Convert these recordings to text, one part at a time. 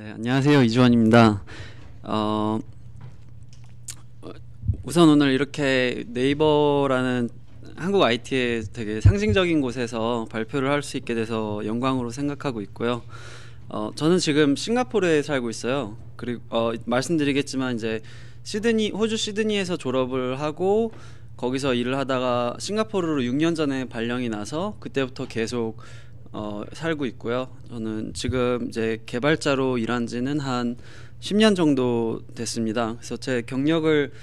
네, 안녕하세요. 이주원입니다. 우선 오늘 이렇게 네이버라는 한국 IT의 되게 상징적인 곳에서 발표를 할 수 있게 돼서 영광으로 생각하고 있고요. 저는 지금 싱가포르에 살고 있어요. 그리고 말씀드리겠지만 이제 호주 시드니에서 졸업을 하고 거기서 일을 하다가 싱가포르로 6년 전에 발령이 나서 그때부터 계속 살고 있고요. 저는 지금 이제 개발자로 일한 지는 한 10년 정도 됐습니다. 그래서 제 경력을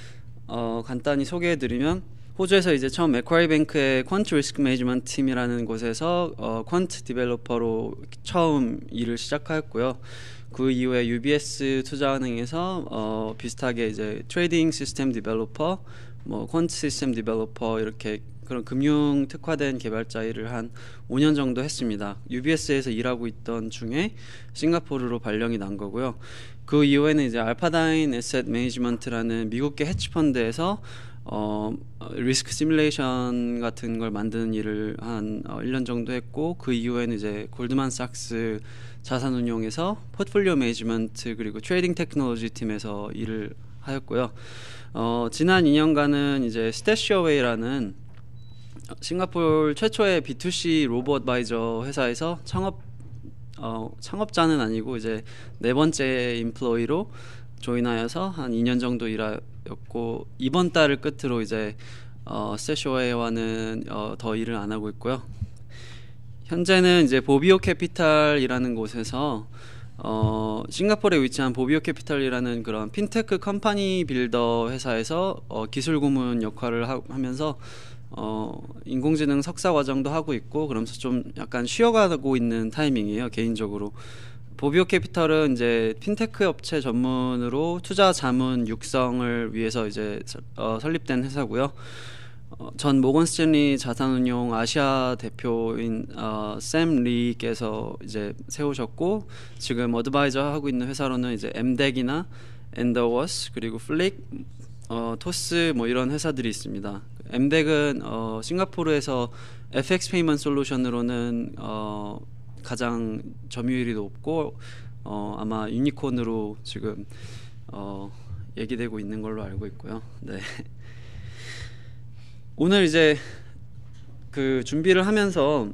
간단히 소개해드리면 호주에서 이제 처음 맥쿼리 뱅크의 퀀트 리스크 매니지먼트 팀이라는 곳에서 퀀트 디벨로퍼로 처음 일을 시작하였고요. 그 이후에 UBS 투자은행에서 비슷하게 이제 트레이딩 시스템 디벨로퍼, 퀀트 시스템 디벨로퍼 이렇게 그런 금융 특화된 개발자 일을 한 5년 정도 했습니다. UBS에서 일하고 있던 중에 싱가포르로 발령이 난 거고요. 그 이후에는 이제 알파다인 에셋 매니지먼트라는 미국계 헤지펀드에서 리스크 시뮬레이션 같은 걸 만드는 일을 한 1년 정도 했고, 그 이후에는 이제 골드만삭스 자산운용에서 포트폴리오 매니지먼트 그리고 트레이딩 테크놀로지 팀에서 일을 하였고요. 지난 2년간은 이제 스태시어웨이라는 싱가포르 최초의 B2C 로봇 어드바이저 회사에서 창업자는 아니고 이제 네 번째 임플로이로 조인하여서 한 2년 정도 일하였고, 이번 달을 끝으로 이제 스태시어웨이와는 더 일을 안 하고 있고요. 현재는 이제 보비오 캐피탈이라는 곳에서 싱가포르에 위치한 보비오 캐피탈이라는 그런 핀테크 컴퍼니 빌더 회사에서 기술 고문 역할을 하면서 인공지능 석사 과정도 하고 있고, 그러면서 좀 약간 쉬어가고 있는 타이밍이에요, 개인적으로. 보비오 캐피털은 이제 핀테크 업체 전문으로 투자 자문 육성을 위해서 이제 설립된 회사고요. 전 모건 스탠리 자산운용 아시아 대표인 샘 리께서 이제 세우셨고, 지금 어드바이저 하고 있는 회사로는 이제 엠덱이나 엔더워스 그리고 플릭, 토스 이런 회사들이 있습니다. 엠덱은 싱가포르에서 FX 페이먼트 솔루션으로는 가장 점유율이 높고 아마 유니콘으로 지금 얘기되고 있는 걸로 알고 있고요. 네. 오늘 이제 그 준비를 하면서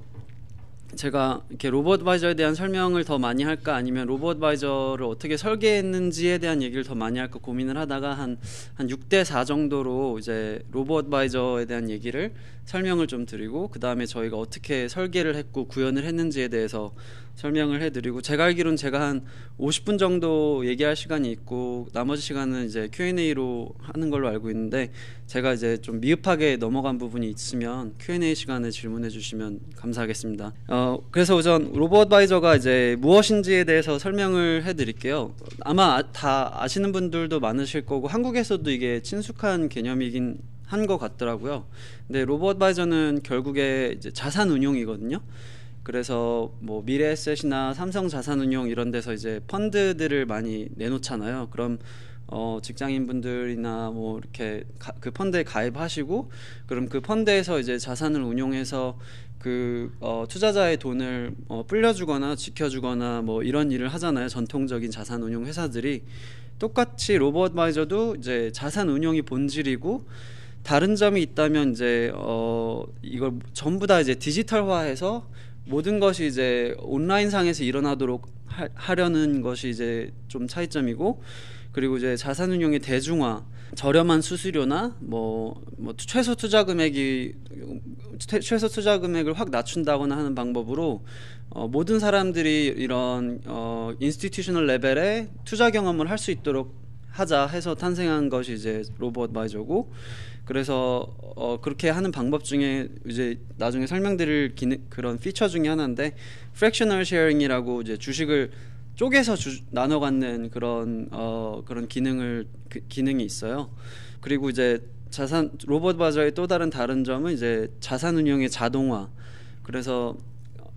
제가 이렇게 로봇 어드바이저에 대한 설명을 더 많이 할까, 아니면 로봇 어드바이저를 어떻게 설계했는지에 대한 얘기를 더 많이 할까 고민을 하다가 한 6대 4 정도로 이제 로봇 어드바이저에 대한 얘기를 설명을 좀 드리고, 그 다음에 저희가 어떻게 설계를 했고 구현을 했는지에 대해서 설명을 해드리고, 제가 알기로는 제가 한 50분 정도 얘기할 시간이 있고 나머지 시간은 이제 Q&A로 하는 걸로 알고 있는데, 제가 이제 좀 미흡하게 넘어간 부분이 있으면 Q&A 시간에 질문해 주시면 감사하겠습니다. 그래서 우선 로봇 어드바이저가 이제 무엇인지에 대해서 설명을 해드릴게요. 아마 다 아시는 분들도 많으실 거고 한국에서도 이게 친숙한 개념이긴 한 것 같더라고요. 근데 로봇 어드바이저는 결국에 이제 자산 운용이거든요. 그래서 미래에셋이나 삼성 자산운용 이런 데서 이제 펀드들을 많이 내놓잖아요. 그럼 직장인분들이나 이렇게 그 펀드에 가입하시고, 그럼 그 펀드에서 이제 자산을 운용해서 그 투자자의 돈을 불려주거나 지켜주거나 이런 일을 하잖아요. 전통적인 자산 운용 회사들이. 똑같이 로봇 어드바이저도 이제 자산 운용이 본질이고, 다른 점이 있다면 이제 이걸 전부 다 이제 디지털화해서 모든 것이 이제 온라인 상에서 일어나도록 하려는 것이 이제 좀 차이점이고, 그리고 이제 자산운용의 대중화, 저렴한 수수료나 최소 투자 금액을 확 낮춘다거나 하는 방법으로 모든 사람들이 이런 인스티튜셔널 레벨의 투자 경험을 할 수 있도록 하자 해서 탄생한 것이 이제 로봇 어드바이저고, 그래서 그렇게 하는 방법 중에 이제 나중에 설명드릴 그런 피처 중에 하나인데, fractional sharing이라고 이제 주식을 쪼개서 나눠 갖는 그런 기능이 있어요. 그리고 이제 로봇 어드바이저의 또 다른 점은 이제 자산 운용의 자동화. 그래서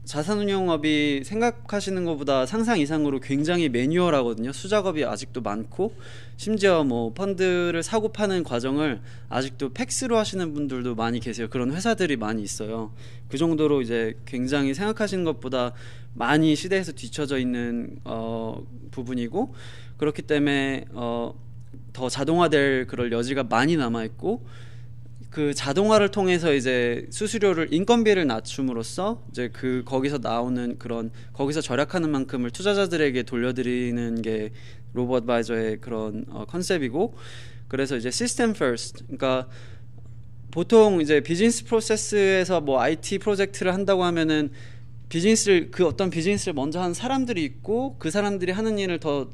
자산운용업이 생각하시는 것보다 상상 이상으로 굉장히 매뉴얼하거든요. 수작업이 아직도 많고, 심지어 뭐 펀드를 사고 파는 과정을 아직도 팩스로 하시는 분들도 많이 계세요. 그런 회사들이 많이 있어요. 그 정도로 이제 굉장히 생각하시는 것보다 많이 시대에서 뒤처져 있는 부분이고, 그렇기 때문에 더 자동화될 그럴 여지가 많이 남아 있고, 그 자동화를 통해서 이제 수수료를, 인건비를 낮춤으로써 이제 거기서 나오는 그런, 거기서 절약하는 만큼을 투자자들에게 돌려드리는 게 로보 어드바이저의 그런 컨셉이고, 그래서 이제 시스템 퍼스트, 그러니까 보통 이제 비즈니스 프로세스에서 뭐 IT 프로젝트를 한다고 하면은 그 어떤 비즈니스를 먼저 한 사람들이 있고, 그 사람들이 하는 일을 더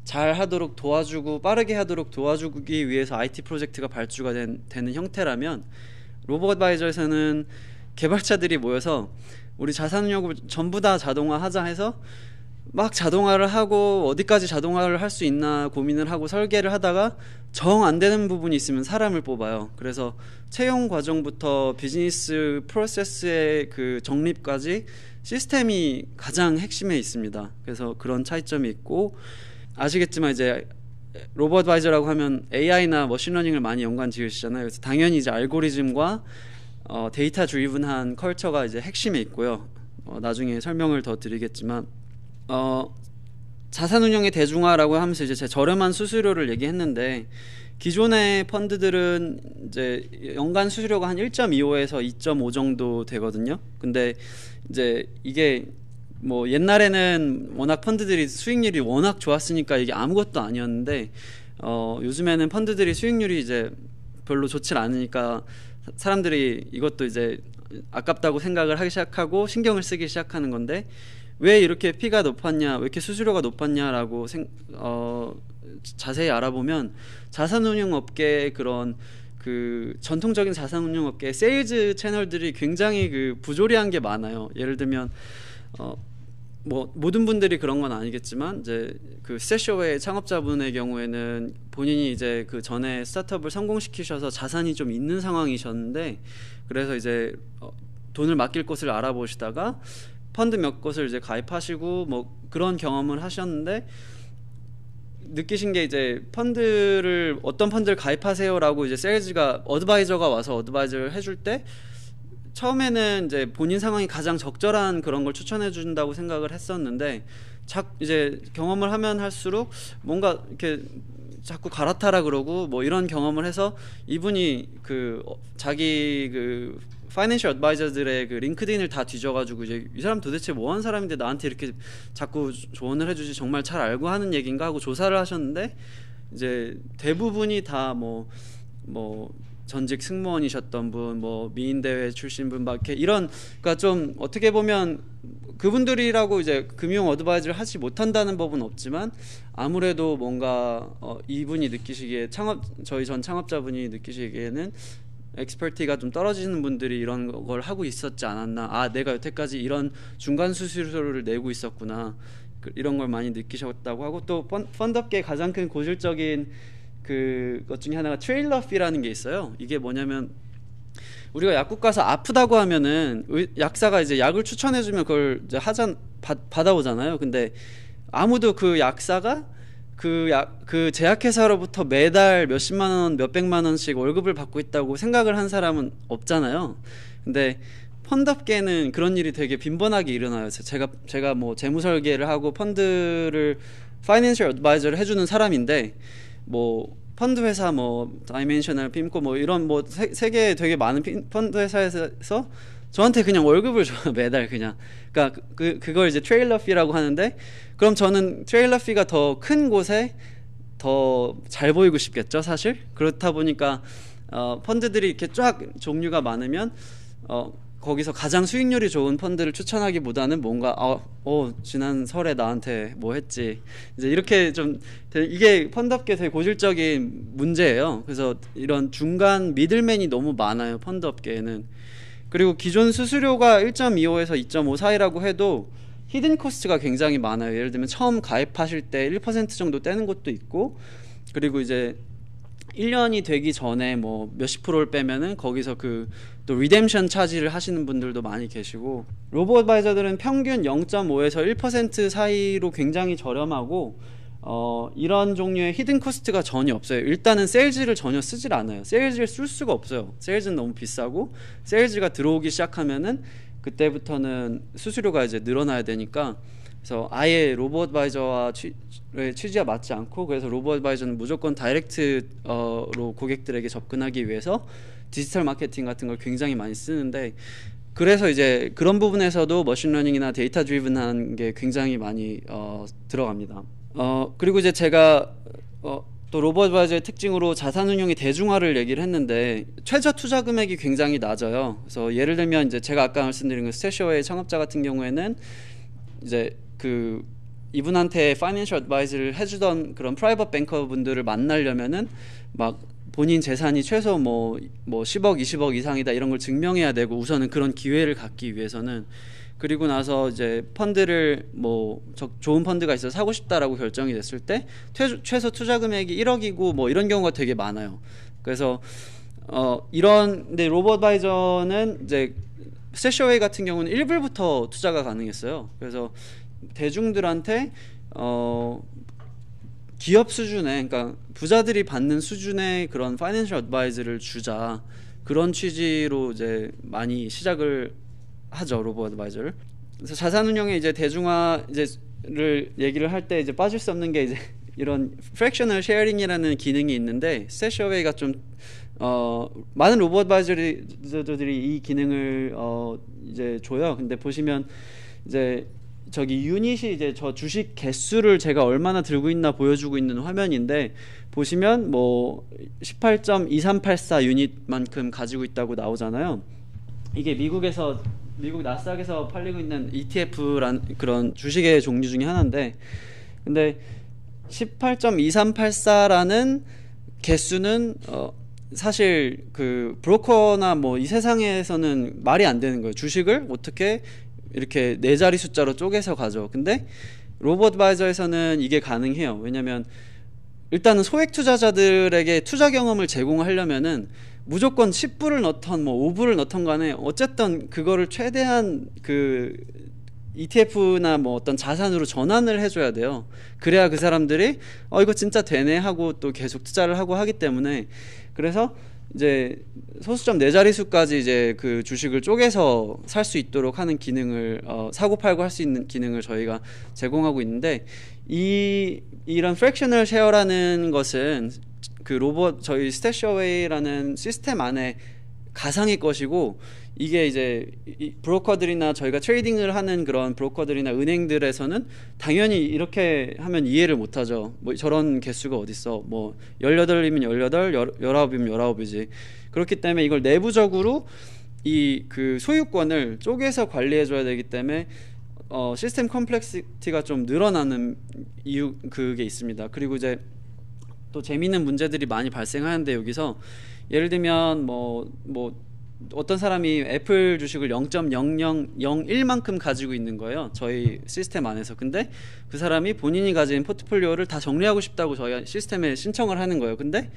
잘 하도록 도와주고 빠르게 하도록 도와주기 위해서 IT 프로젝트가 발주가 되는 형태라면, 로보 어드바이저에서는 개발자들이 모여서 우리 자산운용을 전부 다 자동화하자 해서 막 자동화를 하고, 어디까지 자동화를 할 수 있나 고민을 하고 설계를 하다가 정 안 되는 부분이 있으면 사람을 뽑아요. 그래서 채용 과정부터 비즈니스 프로세스의 그 정립까지 시스템이 가장 핵심에 있습니다. 그래서 그런 차이점이 있고, 아시겠지만 이제 로보 어드바이저라고 하면 AI나 머신러닝을 많이 연관 지으시잖아요. 그래서 당연히 이제 알고리즘과 데이터 드리븐한 컬처가 이제 핵심에 있고요. 나중에 설명을 더 드리겠지만, 자산운용의 대중화라고 하면서 이제 제 저렴한 수수료를 얘기했는데, 기존의 펀드들은 이제 연간 수수료가 한 1.25에서 2.5 정도 되거든요. 근데 이제 이게 뭐 옛날에는 워낙 펀드들이 수익률이 워낙 좋았으니까 이게 아무것도 아니었는데, 요즘에는 펀드들이 수익률이 이제 별로 좋질 않으니까 사람들이 이것도 이제 아깝다고 생각을 하기 시작하고 신경을 쓰기 시작하는 건데, 왜 이렇게 피가 높았냐, 왜 이렇게 수수료가 높았냐라고 자세히 알아보면, 자산운용업계의 그런 그 전통적인 자산운용업계의 세일즈 채널들이 굉장히 그 부조리한 게 많아요. 예를 들면 뭐 모든 분들이 그런 건 아니겠지만, 이제 그 스태셔웨이 창업자분의 경우에는 본인이 이제 그 전에 스타트업을 성공시키셔서 자산이 좀 있는 상황이셨는데, 그래서 이제 돈을 맡길 곳을 알아보시다가 펀드 몇 곳을 이제 가입하시고 뭐 그런 경험을 하셨는데, 느끼신 게 이제 어떤 펀드를 가입하세요라고 이제 세일즈가, 어드바이저가 와서 어드바이저를 해줄 때 처음에는 이제 본인 상황이 가장 적절한 그런 걸 추천해 준다고 생각을 했었는데, 이제 경험을 하면 할수록 뭔가 이렇게 자꾸 갈아타라 그러고 뭐 이런 경험을 해서, 이분이 자기 파이낸셜 어드바이저들의 그 링크드인을 다 뒤져가지고, 이제 이 사람 도대체 뭐 하는 사람인데 나한테 이렇게 자꾸 조언을 해주지, 정말 잘 알고 하는 얘기인가 하고 조사를 하셨는데, 이제 대부분이 다 뭐 전직 승무원이셨던 분, 뭐 미인대회 출신 분, 막 이렇게 이런, 그러니까 좀 어떻게 보면 그분들이라고 이제 금융 어드바이저를 하지 못한다는 법은 없지만, 아무래도 뭔가 이분이 느끼시기에, 저희 전 창업자분이 느끼시기에는 엑스퍼티가 좀 떨어지는 분들이 이런 걸 하고 있었지 않았나, 내가 여태까지 이런 중간 수수료를 내고 있었구나, 이런 걸 많이 느끼셨다고 하고, 또 펀드업계의 가장 큰 고질적인 그것 중에 하나가 트레일러 피라는 게 있어요. 이게 뭐냐면, 우리가 약국 가서 아프다고 하면은 약사가 이제 약을 추천해주면 그걸 이제 받아오잖아요. 근데 아무도 그 약사가 그 제약회사로부터 매달 몇십만 원, 몇백만 원씩 월급을 받고 있다고 생각을 한 사람은 없잖아요. 근데 펀드업계는 그런 일이 되게 빈번하게 일어나요. 제가 뭐 재무설계를 하고 펀드를 파이낸셜 어드바이저를 해주는 사람인데, 뭐 펀드 회사, 뭐 다이멘셔널, 핌코, 뭐 이런 뭐 세계에 되게 많은 펀드 회사에서 저한테 그냥 월급을 줘요. 매달 그냥. 그러니까 그걸 이제 트레일러 피라고 하는데, 그럼 저는 트레일러 피가 더 큰 곳에 더 잘 보이고 싶겠죠, 사실. 그렇다 보니까 펀드들이 이렇게 쫙 종류가 많으면 거기서 가장 수익률이 좋은 펀드를 추천하기보다는 뭔가 지난 설에 나한테 뭐 했지, 이제 이렇게 좀, 이게 펀드업계 되게 고질적인 문제예요. 그래서 이런 중간 미들맨이 너무 많아요, 펀드업계에는. 그리고 기존 수수료가 1.25에서 2.5 사이라고 해도 히든 코스트가 굉장히 많아요. 예를 들면 처음 가입하실 때 1% 정도 떼는 것도 있고, 그리고 이제 1년이 되기 전에 뭐 몇십 프로를 빼면은 거기서 그 또 리뎀션 차지를 하시는 분들도 많이 계시고, 로보 어드바이저들은 평균 0.5에서 1% 사이로 굉장히 저렴하고 이런 종류의 히든 코스트가 전혀 없어요. 일단은 세일즈를 전혀 쓰질 않아요. 세일즈를 쓸 수가 없어요. 세일즈는 너무 비싸고, 세일즈가 들어오기 시작하면은 그때부터는 수수료가 이제 늘어나야 되니까, 그래서 아예 로보 어드바이저와 취지가 맞지 않고, 그래서 로보 어드바이저는 무조건 다이렉트로 고객들에게 접근하기 위해서 디지털 마케팅 같은 걸 굉장히 많이 쓰는데, 그래서 이제 그런 부분에서도 머신러닝이나 데이터 드리븐한 게 굉장히 많이 들어갑니다. 그리고 이제 제가 또 로보 어드바이저의 특징으로 자산운용의 대중화를 얘기를 했는데, 최저 투자 금액이 굉장히 낮아요. 그래서 예를 들면 이제 제가 아까 말씀드린 그 스태시어웨이 창업자 같은 경우에는 이제 그 이분한테 파이낸셜 어드바이즈를 해주던 그런 프라이빗 뱅커 분들을 만나려면은 막 본인 재산이 최소 뭐 10억, 20억 이상이다 이런 걸 증명해야 되고, 우선은 그런 기회를 갖기 위해서는. 그리고 나서 이제 펀드를 뭐 좋은 펀드가 있어서 사고 싶다라고 결정이 됐을 때 최소 투자 금액이 1억이고 뭐 이런 경우가 되게 많아요. 그래서 근데 로보 어드바이저는 이제 스태시어웨이 같은 경우는 1불부터 투자가 가능했어요. 그래서 대중들한테 기업 수준의, 그러니까 부자들이 받는 수준의 그런 파이낸셜 어드바이즈를 주자, 그런 취지로 이제 많이 시작을 하죠, 로보 어드바이저를. 그래서 자산운용의 이제 대중화 이제를 얘기를 할 때 이제 빠질 수 없는 게 이제 이런 프랙셔널 쉐어링이라는 기능이 있는데, 스태시어웨이가 좀 많은 로보 어드바이저들이 이 기능을 이제 줘요. 근데 보시면 이제 저기 유닛이 이제 저 주식 개수를 제가 얼마나 들고 있나 보여주고 있는 화면인데, 보시면 뭐 18.2384 유닛만큼 가지고 있다고 나오잖아요. 이게 미국 나스닥에서 팔리고 있는 ETF란 그런 주식의 종류 중에 하나인데, 근데 18.2384라는 개수는 사실 그 브로커나 뭐 이 세상에서는 말이 안 되는 거예요. 주식을 어떻게 이렇게 네 자리 숫자로 쪼개서 가죠. 근데 로보 어드바이저에서는 이게 가능해요. 왜냐면 일단은 소액 투자자들에게 투자 경험을 제공하려면은 무조건 10불을 넣던 뭐 5불을 넣던 간에 어쨌든 그거를 최대한 그 ETF나 뭐 어떤 자산으로 전환을 해줘야 돼요. 그래야 그 사람들이 이거 진짜 되네 하고 또 계속 투자를 하고 하기 때문에, 그래서 이제 소수점 네 자릿수까지 이제 그 주식을 쪼개서 살 수 있도록 하는 기능을 사고 팔고 할 수 있는 기능을 저희가 제공하고 있는데, 이런 프랙셔널 쉐어라는 것은 그 저희 스태시어웨이라는 시스템 안에 가상의 것이고, 이게 이제 브로커들이나 저희가 트레이딩을 하는 그런 브로커들이나 은행들에서는 당연히 이렇게 하면 이해를 못하죠. 뭐 저런 개수가 어딨어, 뭐 18이면 18, 19이면 19이지. 그렇기 때문에 이걸 내부적으로 이 그 소유권을 쪼개서 관리해 줘야 되기 때문에 시스템 컴플렉시티가 좀 늘어나는 이유, 그게 있습니다. 그리고 이제 또 재미있는 문제들이 많이 발생하는데, 여기서 예를 들면 뭐 어떤 사람이 애플 주식을 0.0001만큼 가지고 있는 거예요, 저희 시스템 안에서. 근데 그 사람이 본인이 가진 포트폴리오를 다 정리하고 싶다고 저희 시스템에 신청을 하는 거예요. 근데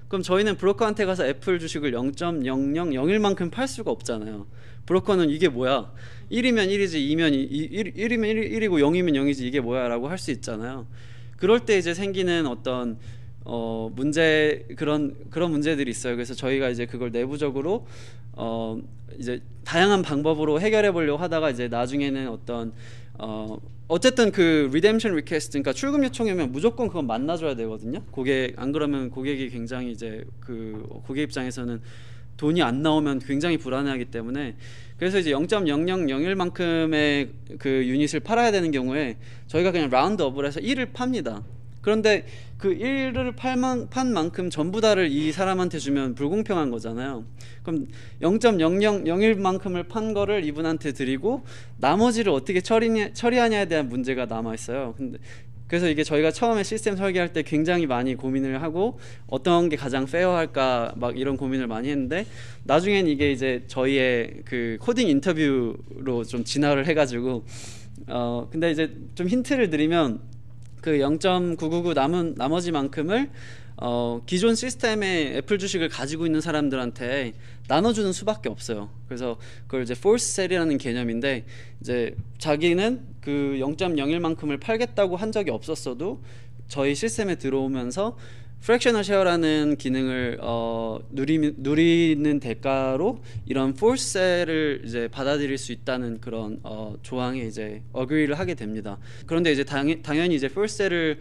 그럼 저희는 브로커한테 가서 애플 주식을 0.0001만큼 팔 수가 없잖아요. 브로커는 이게 뭐야, 1이면 1이지 1이면 1이고 0이면 0이지 이게 뭐야 라고 할 수 있잖아요. 그럴 때 이제 생기는 어떤 그런 문제들이 있어요. 그래서 저희가 이제 그걸 내부적으로 이제 다양한 방법으로 해결해 보려고 하다가, 이제 나중에는 어쨌든 그 리뎀션 리퀘스트, 그러니까 출금 요청이 오면 무조건 그건 만나줘야 되거든요. 안 그러면 고객이 굉장히 이제 그 고객 입장에서는 돈이 안 나오면 굉장히 불안해하기 때문에, 그래서 이제 0.0001만큼의 그 유닛을 팔아야 되는 경우에 저희가 그냥 라운드업을 해서 1을 팝니다. 그런데 그 1을 판 만큼 전부 다를 이 사람한테 주면 불공평한 거잖아요. 그럼 0.0001만큼을 판 거를 이분한테 드리고 나머지를 어떻게 처리하냐에 대한 문제가 남아 있어요. 그래서 이게 저희가 처음에 시스템 설계할 때 굉장히 많이 고민을 하고, 어떤 게 가장 페어할까 막 이런 고민을 많이 했는데, 나중엔 이게 이제 저희의 그 코딩 인터뷰로 좀 진화를 해가지고 근데 이제 좀 힌트를 드리면, 그 0.999 나머지만큼을 기존 시스템에 애플 주식을 가지고 있는 사람들한테 나눠주는 수밖에 없어요. 그래서 그걸 이제 force sell이라는 개념인데, 이제 자기는 그 0.01만큼을 팔겠다고 한 적이 없었어도 저희 시스템에 들어오면서 프랙셔널 쉐어라는 기능을 누리는 대가로 이런 force sell을 이제 받아들일 수 있다는 그런 조항에 이제 어그리를 하게 됩니다. 그런데 이제 당연히 이제 force sell을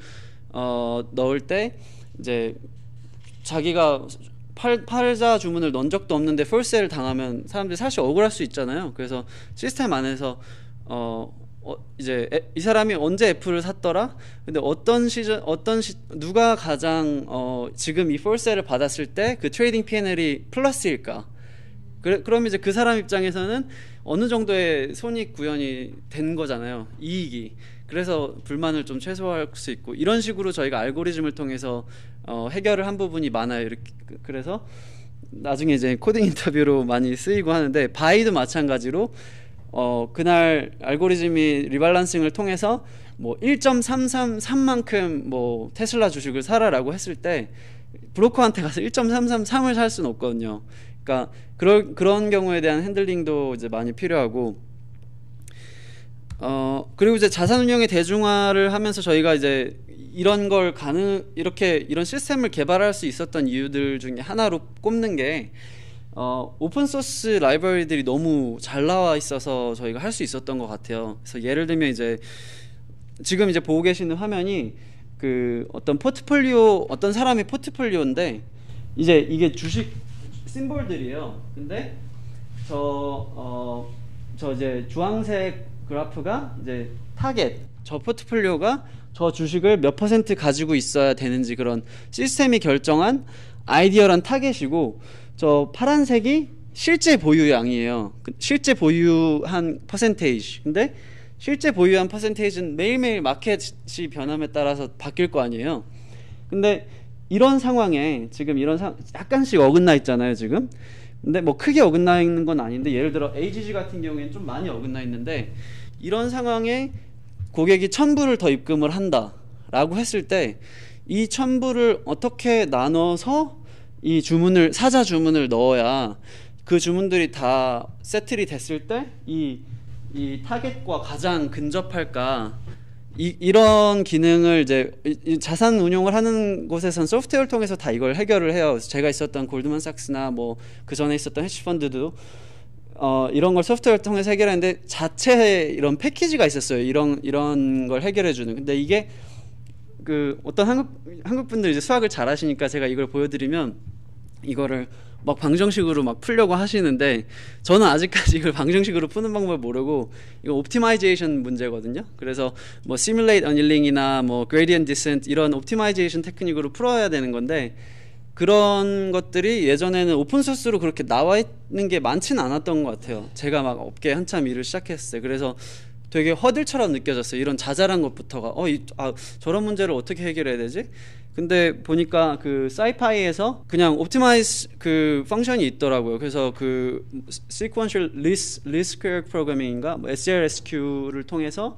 넣을 때 이제 자기가 팔자 주문을 넣은 적도 없는데 폴세를 당하면 사람들이 사실 억울할 수 있잖아요. 그래서 시스템 안에서 이제 이 사람이 언제 애플을 샀더라? 근데 누가 가장 지금 이 폴세를 받았을 때 그 트레이딩 P&L이 플러스일까? 그럼 이제 그 사람 입장에서는 어느 정도의 손익 구현이 된 거잖아요. 이익이. 그래서 불만을 좀 최소화할 수 있고, 이런 식으로 저희가 알고리즘을 통해서 해결을 한 부분이 많아요. 이렇게. 그래서 나중에 이제 코딩 인터뷰로 많이 쓰이고 하는데, 바이도 마찬가지로 그날 알고리즘이 리밸런싱을 통해서 뭐 1.333만큼 뭐 테슬라 주식을 사라라고 했을 때 브로커한테 가서 1.333을 살 수는 없거든요. 그러니까 그런 경우에 대한 핸들링도 이제 많이 필요하고, 그리고 이제 자산운용의 대중화를 하면서 저희가 이제 이런 시스템을 개발할 수 있었던 이유들 중에 하나로 꼽는 게, 오픈소스 라이브러리들이 너무 잘 나와 있어서 저희가 할 수 있었던 것 같아요. 그래서 예를 들면 이제 지금 이제 보고 계시는 화면이 그 어떤 사람의 포트폴리오인데, 이제 이게 주식 심볼들이에요. 근데 저 이제 주황색 그래프가 이제 타겟, 저 포트폴리오가 저 주식을 몇 % 가지고 있어야 되는지 그런 시스템이 결정한 아이디어란 타겟이고, 저 파란색이 실제 보유량이에요. 실제 보유한 퍼센테이지. 근데 실제 보유한 퍼센테이지는 매일매일 마켓이 변함에 따라서 바뀔 거 아니에요. 근데 이런 상황에 지금 약간씩 어긋나 있잖아요, 지금. 근데 뭐 크게 어긋나 있는 건 아닌데, 예를 들어 AGG 같은 경우에는 좀 많이 어긋나 있는데, 이런 상황에 고객이 1,000불을 더 입금을 한다 라고 했을 때, 이 1,000불을 어떻게 나눠서 이 사자 주문을 넣어야 그 주문들이 다 세틀이 됐을 때 이 타겟과 가장 근접할까, 이런 기능을 이제 자산 운용을 하는 곳에선 소프트웨어를 통해서 다 이걸 해결을 해요. 제가 있었던 골드만삭스나 뭐 그 전에 있었던 헤지펀드도 이런 걸 소프트웨어를 통해서 해결하는데, 자체에 이런 패키지가 있었어요. 이런 걸 해결해주는. 근데 이게 그 어떤 한국 분들 이제 수학을 잘 하시니까 제가 이걸 보여드리면 이거를 막 방정식으로 막 풀려고 하시는데, 저는 아직까지 이걸 방정식으로 푸는 방법을 모르고, 이거 옵티마이제이션 문제거든요. 그래서 뭐 simulate annuling이나 뭐 gradient descent 이런 옵티마이제이션 테크닉으로 풀어야 되는 건데, 그런 것들이 예전에는 오픈소스로 그렇게 나와 있는 게 많지는 않았던 것 같아요. 제가 막 업계에 한참 일을 시작했을 때. 그래서 되게 허들처럼 느껴졌어요. 이런 자잘한 것부터가 저런 문제를 어떻게 해결해야 되지? 근데 보니까 그 사이파이에서 그냥 옵티마이즈 그 펑션이 있더라고요. 그래서 그 sequential least square programming인가 뭐 SRSQ를 통해서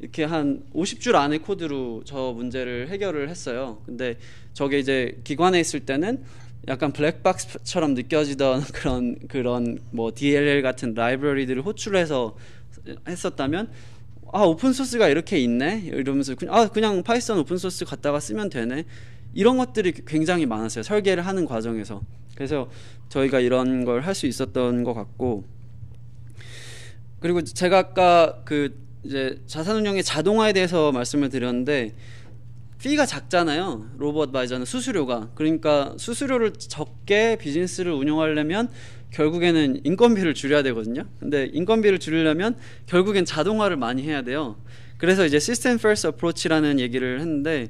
이렇게 한 50줄 안의 코드로 저 문제를 해결을 했어요. 근데 저게 이제 기관에 있을 때는 약간 블랙박스처럼 느껴지던 그런 뭐 DLL 같은 라이브러리들을 호출해서 했었다면, 오픈소스가 이렇게 있네 이러면서 그냥 파이썬 오픈소스 갖다가 쓰면 되네, 이런 것들이 굉장히 많았어요, 설계를 하는 과정에서. 그래서 저희가 이런 걸 할 수 있었던 것 같고, 그리고 제가 아까 이제 자산운용의 자동화에 대해서 말씀을 드렸는데, 피가 작잖아요, 로봇바이저는 수수료가. 그러니까 수수료를 적게 비즈니스를 운영하려면 결국에는 인건비를 줄여야 되거든요. 근데 인건비를 줄이려면 결국엔 자동화를 많이 해야 돼요. 그래서 이제 시스템 first approach라는 얘기를 했는데,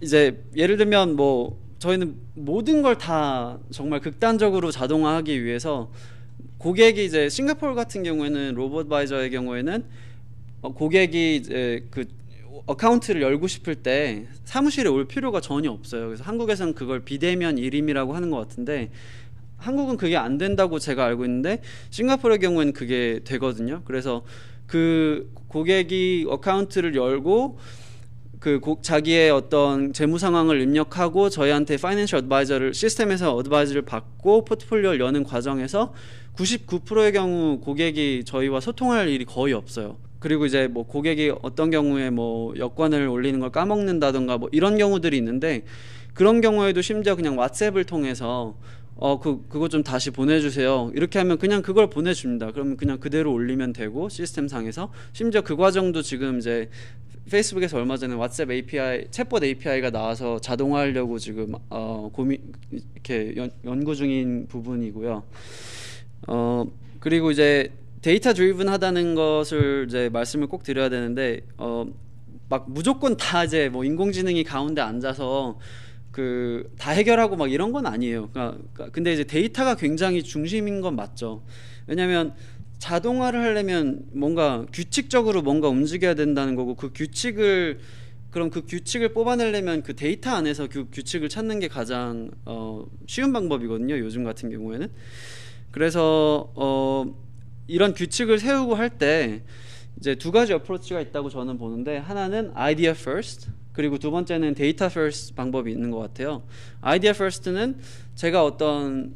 이제 예를 들면 뭐 저희는 모든 걸 다 정말 극단적으로 자동화하기 위해서, 고객이 이제 싱가포르 같은 경우에는 로봇바이저의 경우에는 고객이 이제 그 어카운트를 열고 싶을 때 사무실에 올 필요가 전혀 없어요. 그래서 한국에서는 그걸 비대면 일임이라고 하는 것 같은데, 한국은 그게 안 된다고 제가 알고 있는데 싱가포르의 경우에는 그게 되거든요. 그래서 그 고객이 어카운트를 열고 자기의 어떤 재무 상황을 입력하고 저희한테 파이낸셜 어드바이저를 시스템에서 어드바이저를 받고 포트폴리오를 여는 과정에서 99%의 경우 고객이 저희와 소통할 일이 거의 없어요. 그리고 이제 뭐 고객이 어떤 경우에 뭐 여권을 올리는 걸 까먹는다던가 뭐 이런 경우들이 있는데, 그런 경우에도 심지어 그냥 왓츠앱을 통해서 그거 좀 다시 보내주세요 이렇게 하면 그냥 그걸 보내줍니다. 그러면 그냥 그대로 올리면 되고, 시스템 상에서 심지어 그 과정도 지금 이제 페이스북에서 얼마 전에 왓츠앱 API, 챗봇 API가 나와서 자동화하려고 지금 이렇게 연구 중인 부분이고요. 그리고 이제 데이터 드리븐 하다는 것을 이제 말씀을 꼭 드려야 되는데, 막 무조건 다 이제 뭐 인공지능이 가운데 앉아서 다 해결하고 막 이런 건 아니에요. 근데 이제 데이터가 굉장히 중심인 건 맞죠. 왜냐면 자동화를 하려면 뭔가 규칙적으로 뭔가 움직여야 된다는 거고, 그럼 그 규칙을 뽑아내려면 그 데이터 안에서 그 규칙을 찾는 게 가장 쉬운 방법이거든요, 요즘 같은 경우에는. 그래서 이런 규칙을 세우고 할 때 이제 두 가지 어프로치가 있다고 저는 보는데, 하나는 아이디어 퍼스트, 그리고 두 번째는 데이터 퍼스트 방법이 있는 것 같아요. 아이디어 퍼스트는 제가 어떤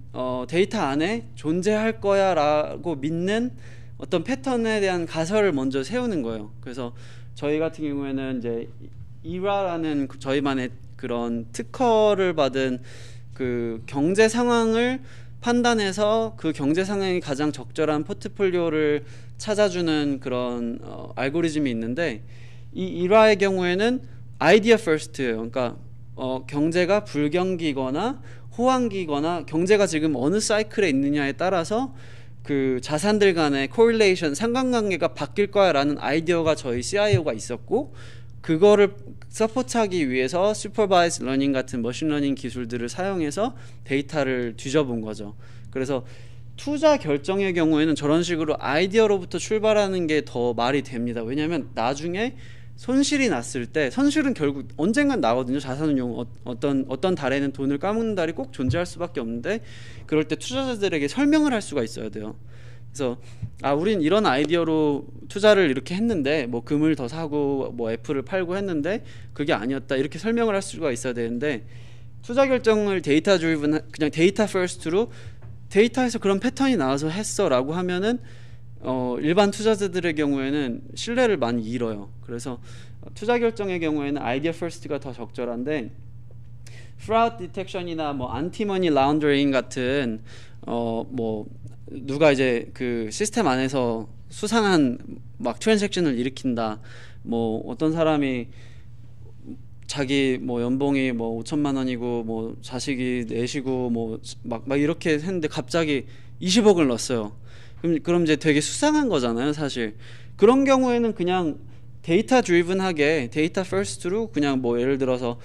데이터 안에 존재할 거야 라고 믿는 어떤 패턴에 대한 가설을 먼저 세우는 거예요. 그래서 저희 같은 경우에는 이제 이라라는 저희만의 그런 특허를 받은 그 경제 상황을 판단해서 그 경제 상황이 가장 적절한 포트폴리오를 찾아주는 그런 알고리즘이 있는데, 이 일화의 경우에는 아이디어 퍼스트예요. 그러니까 경제가 불경기거나 호황기거나 경제가 지금 어느 사이클에 있느냐에 따라서 그 자산들 간의 코릴레이션, 상관관계가 바뀔 거야 라는 아이디어가 저희 CIO가 있었고, 그거를 서포트하기 위해서 슈퍼바이즈 러닝 같은 머신러닝 기술들을 사용해서 데이터를 뒤져본 거죠. 그래서 투자 결정의 경우에는 저런 식으로 아이디어로부터 출발하는 게 더 말이 됩니다. 왜냐하면 나중에 손실이 났을 때, 손실은 결국 언젠간 나거든요. 자산운용 어떤 달에는 돈을 까먹는 달이 꼭 존재할 수밖에 없는데, 그럴 때 투자자들에게 설명을 할 수가 있어야 돼요. 그래서 우린 이런 아이디어로 투자를 이렇게 했는데, 뭐 금을 더 사고 뭐 애플을 팔고 했는데 그게 아니었다, 이렇게 설명을 할 수가 있어야 되는데, 투자 결정을 데이터 드리븐, 그냥 데이터 퍼스트로 데이터에서 그런 패턴이 나와서 했어 라고 하면은 일반 투자자들의 경우에는 신뢰를 많이 잃어요. 그래서 투자 결정의 경우에는 아이디어 퍼스트가 더 적절한데, 프라우드 디텍션이나 뭐 안티머니 라운더링 같은 뭐 누가 이제 그 시스템 안에서 수상한 막 트랜잭션을 일으킨다, 뭐 어떤 사람이 자기 뭐 연봉이 뭐 5천만 원이고 뭐 자식이 넷이고 뭐 막 이렇게 했는데 갑자기 20억을 넣었어요. 그럼 이제 되게 수상한 거잖아요, 사실. 그런 경우에는 그냥 데이터 드리븐하게 데이터 퍼스트로 그냥 뭐 예를 들어서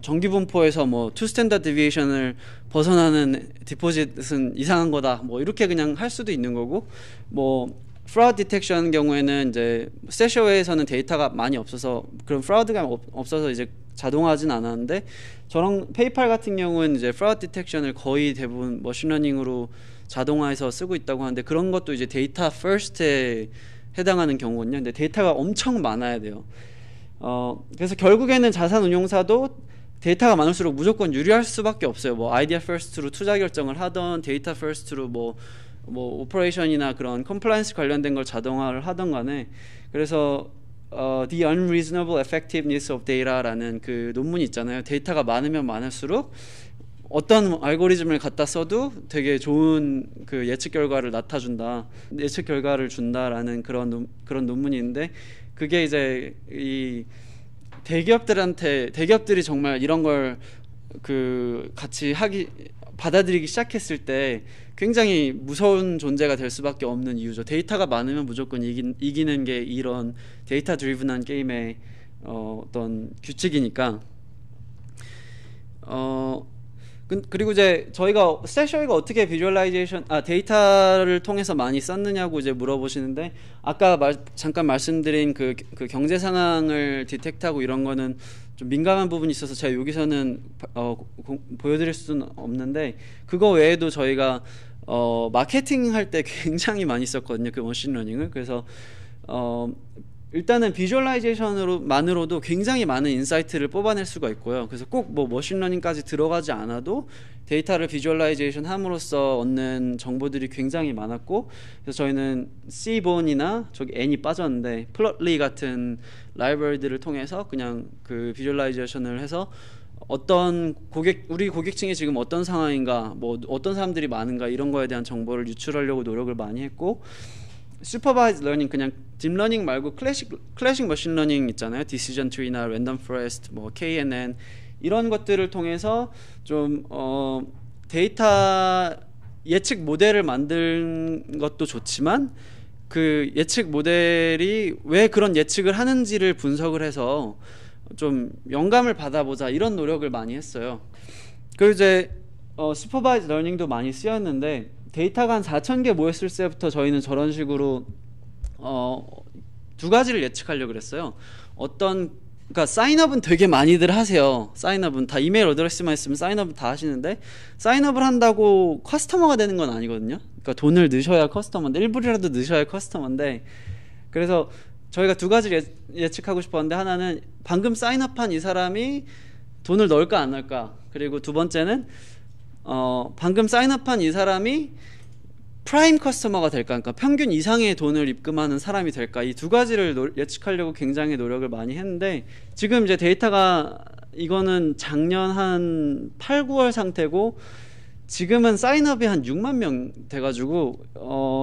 정기분포에서 뭐 투 스탠다드 디비에이션을 벗어나는 디포짓은 이상한 거다, 뭐 이렇게 그냥 할 수도 있는 거고, 뭐 프라우드 디텍션 경우에는 이제 스태셔웨이에서는 데이터가 많이 없어서, 그런 프라우드가 없어서 이제 자동화하진 않았는데, 저런 페이팔 같은 경우는 이제 프라우드 디텍션을 거의 대부분 머신러닝으로 자동화해서 쓰고 있다고 하는데, 그런 것도 이제 데이터 퍼스트에 해당하는 경우거든요. 근데 데이터가 엄청 많아야 돼요. 그래서 결국에는 자산운용사도 데이터가 많을수록 무조건 유리할 수밖에 없어요. 뭐 아이디어 퍼스트로 투자 결정을 하던, 데이터 퍼스트로 뭐 오퍼레이션이나 그런 컴플라이언스 관련된 걸 자동화를 하던 간에. 그래서 The Unreasonable Effectiveness of Data라는 그 논문이 있잖아요. 데이터가 많으면 많을수록 어떤 알고리즘을 갖다 써도 되게 좋은 그 예측 결과를 예측 결과를 준다라는 그런 논문이 있는데, 그게 이제 이 대기업들이 정말 이런 걸 같이 받아들이기 시작했을 때 굉장히 무서운 존재가 될 수밖에 없는 이유죠. 데이터가 많으면 무조건 이기는 게 이런 데이터 드리븐한 게임의 어떤 규칙이니까. 그리고 이제 저희가 스태셔웨이가 어떻게 비주얼라이제이션 데이터를 통해서 많이 썼느냐고 이제 물어보시는데, 아까 잠깐 말씀드린 그 경제 상황을 디텍트하고 이런 거는 좀 민감한 부분이 있어서 제가 여기서는 보여드릴 수는 없는데, 그거 외에도 저희가 마케팅 할 때 굉장히 많이 썼거든요, 그 머신러닝을. 그래서 일단은 비주얼라이제이션으로만으로도 굉장히 많은 인사이트를 뽑아낼 수가 있고요. 그래서 꼭 뭐 머신러닝까지 들어가지 않아도 데이터를 비주얼라이제이션 함으로써 얻는 정보들이 굉장히 많았고, 그래서 저희는 C본이나 저기 N이 빠졌는데 플롯리 같은 라이브러리들을 통해서 그냥 그 비주얼라이제이션을 해서 우리 고객층이 지금 어떤 상황인가, 뭐 어떤 사람들이 많은가, 이런 거에 대한 정보를 유출하려고 노력을 많이 했고, 슈퍼바이즈 러닝, 그냥 딥러닝 말고 클래식 머신러닝 있잖아요. 디시전 트리나 랜덤 포레스트, 뭐 KNN, 이런 것들을 통해서 좀 데이터 예측 모델을 만든 것도 좋지만, 그 예측 모델이 왜 그런 예측을 하는지를 분석을 해서 좀 영감을 받아보자, 이런 노력을 많이 했어요. 그리고 이제 슈퍼바이즈 러닝도 많이 쓰였는데, 데이터가 한 4,000개 모였을 때부터 저희는 저런 식으로 두 가지를 예측하려고 그랬어요. 그러니까 사인업은 되게 많이들 하세요. 사인업은 다 이메일 어드레스만 있으면 사인업은 다 하시는데, 사인업을 한다고 커스터머가 되는 건 아니거든요. 그러니까 돈을 넣으셔야 커스터머인데, 일부라도 넣으셔야 커스터머인데, 그래서 저희가 두 가지를 예측하고 싶었는데, 하나는 방금 사인업한 이 사람이 돈을 넣을까 안 넣을까, 그리고 두 번째는 방금 사인업한 이 사람이 프라임 커스터머가 될까, 그러니까 평균 이상의 돈을 입금하는 사람이 될까, 이 두 가지를 예측하려고 굉장히 노력을 많이 했는데, 지금 이제 데이터가 이거는 작년 한 8, 9월 상태고, 지금은 사인업이 한 6만 명 돼가지고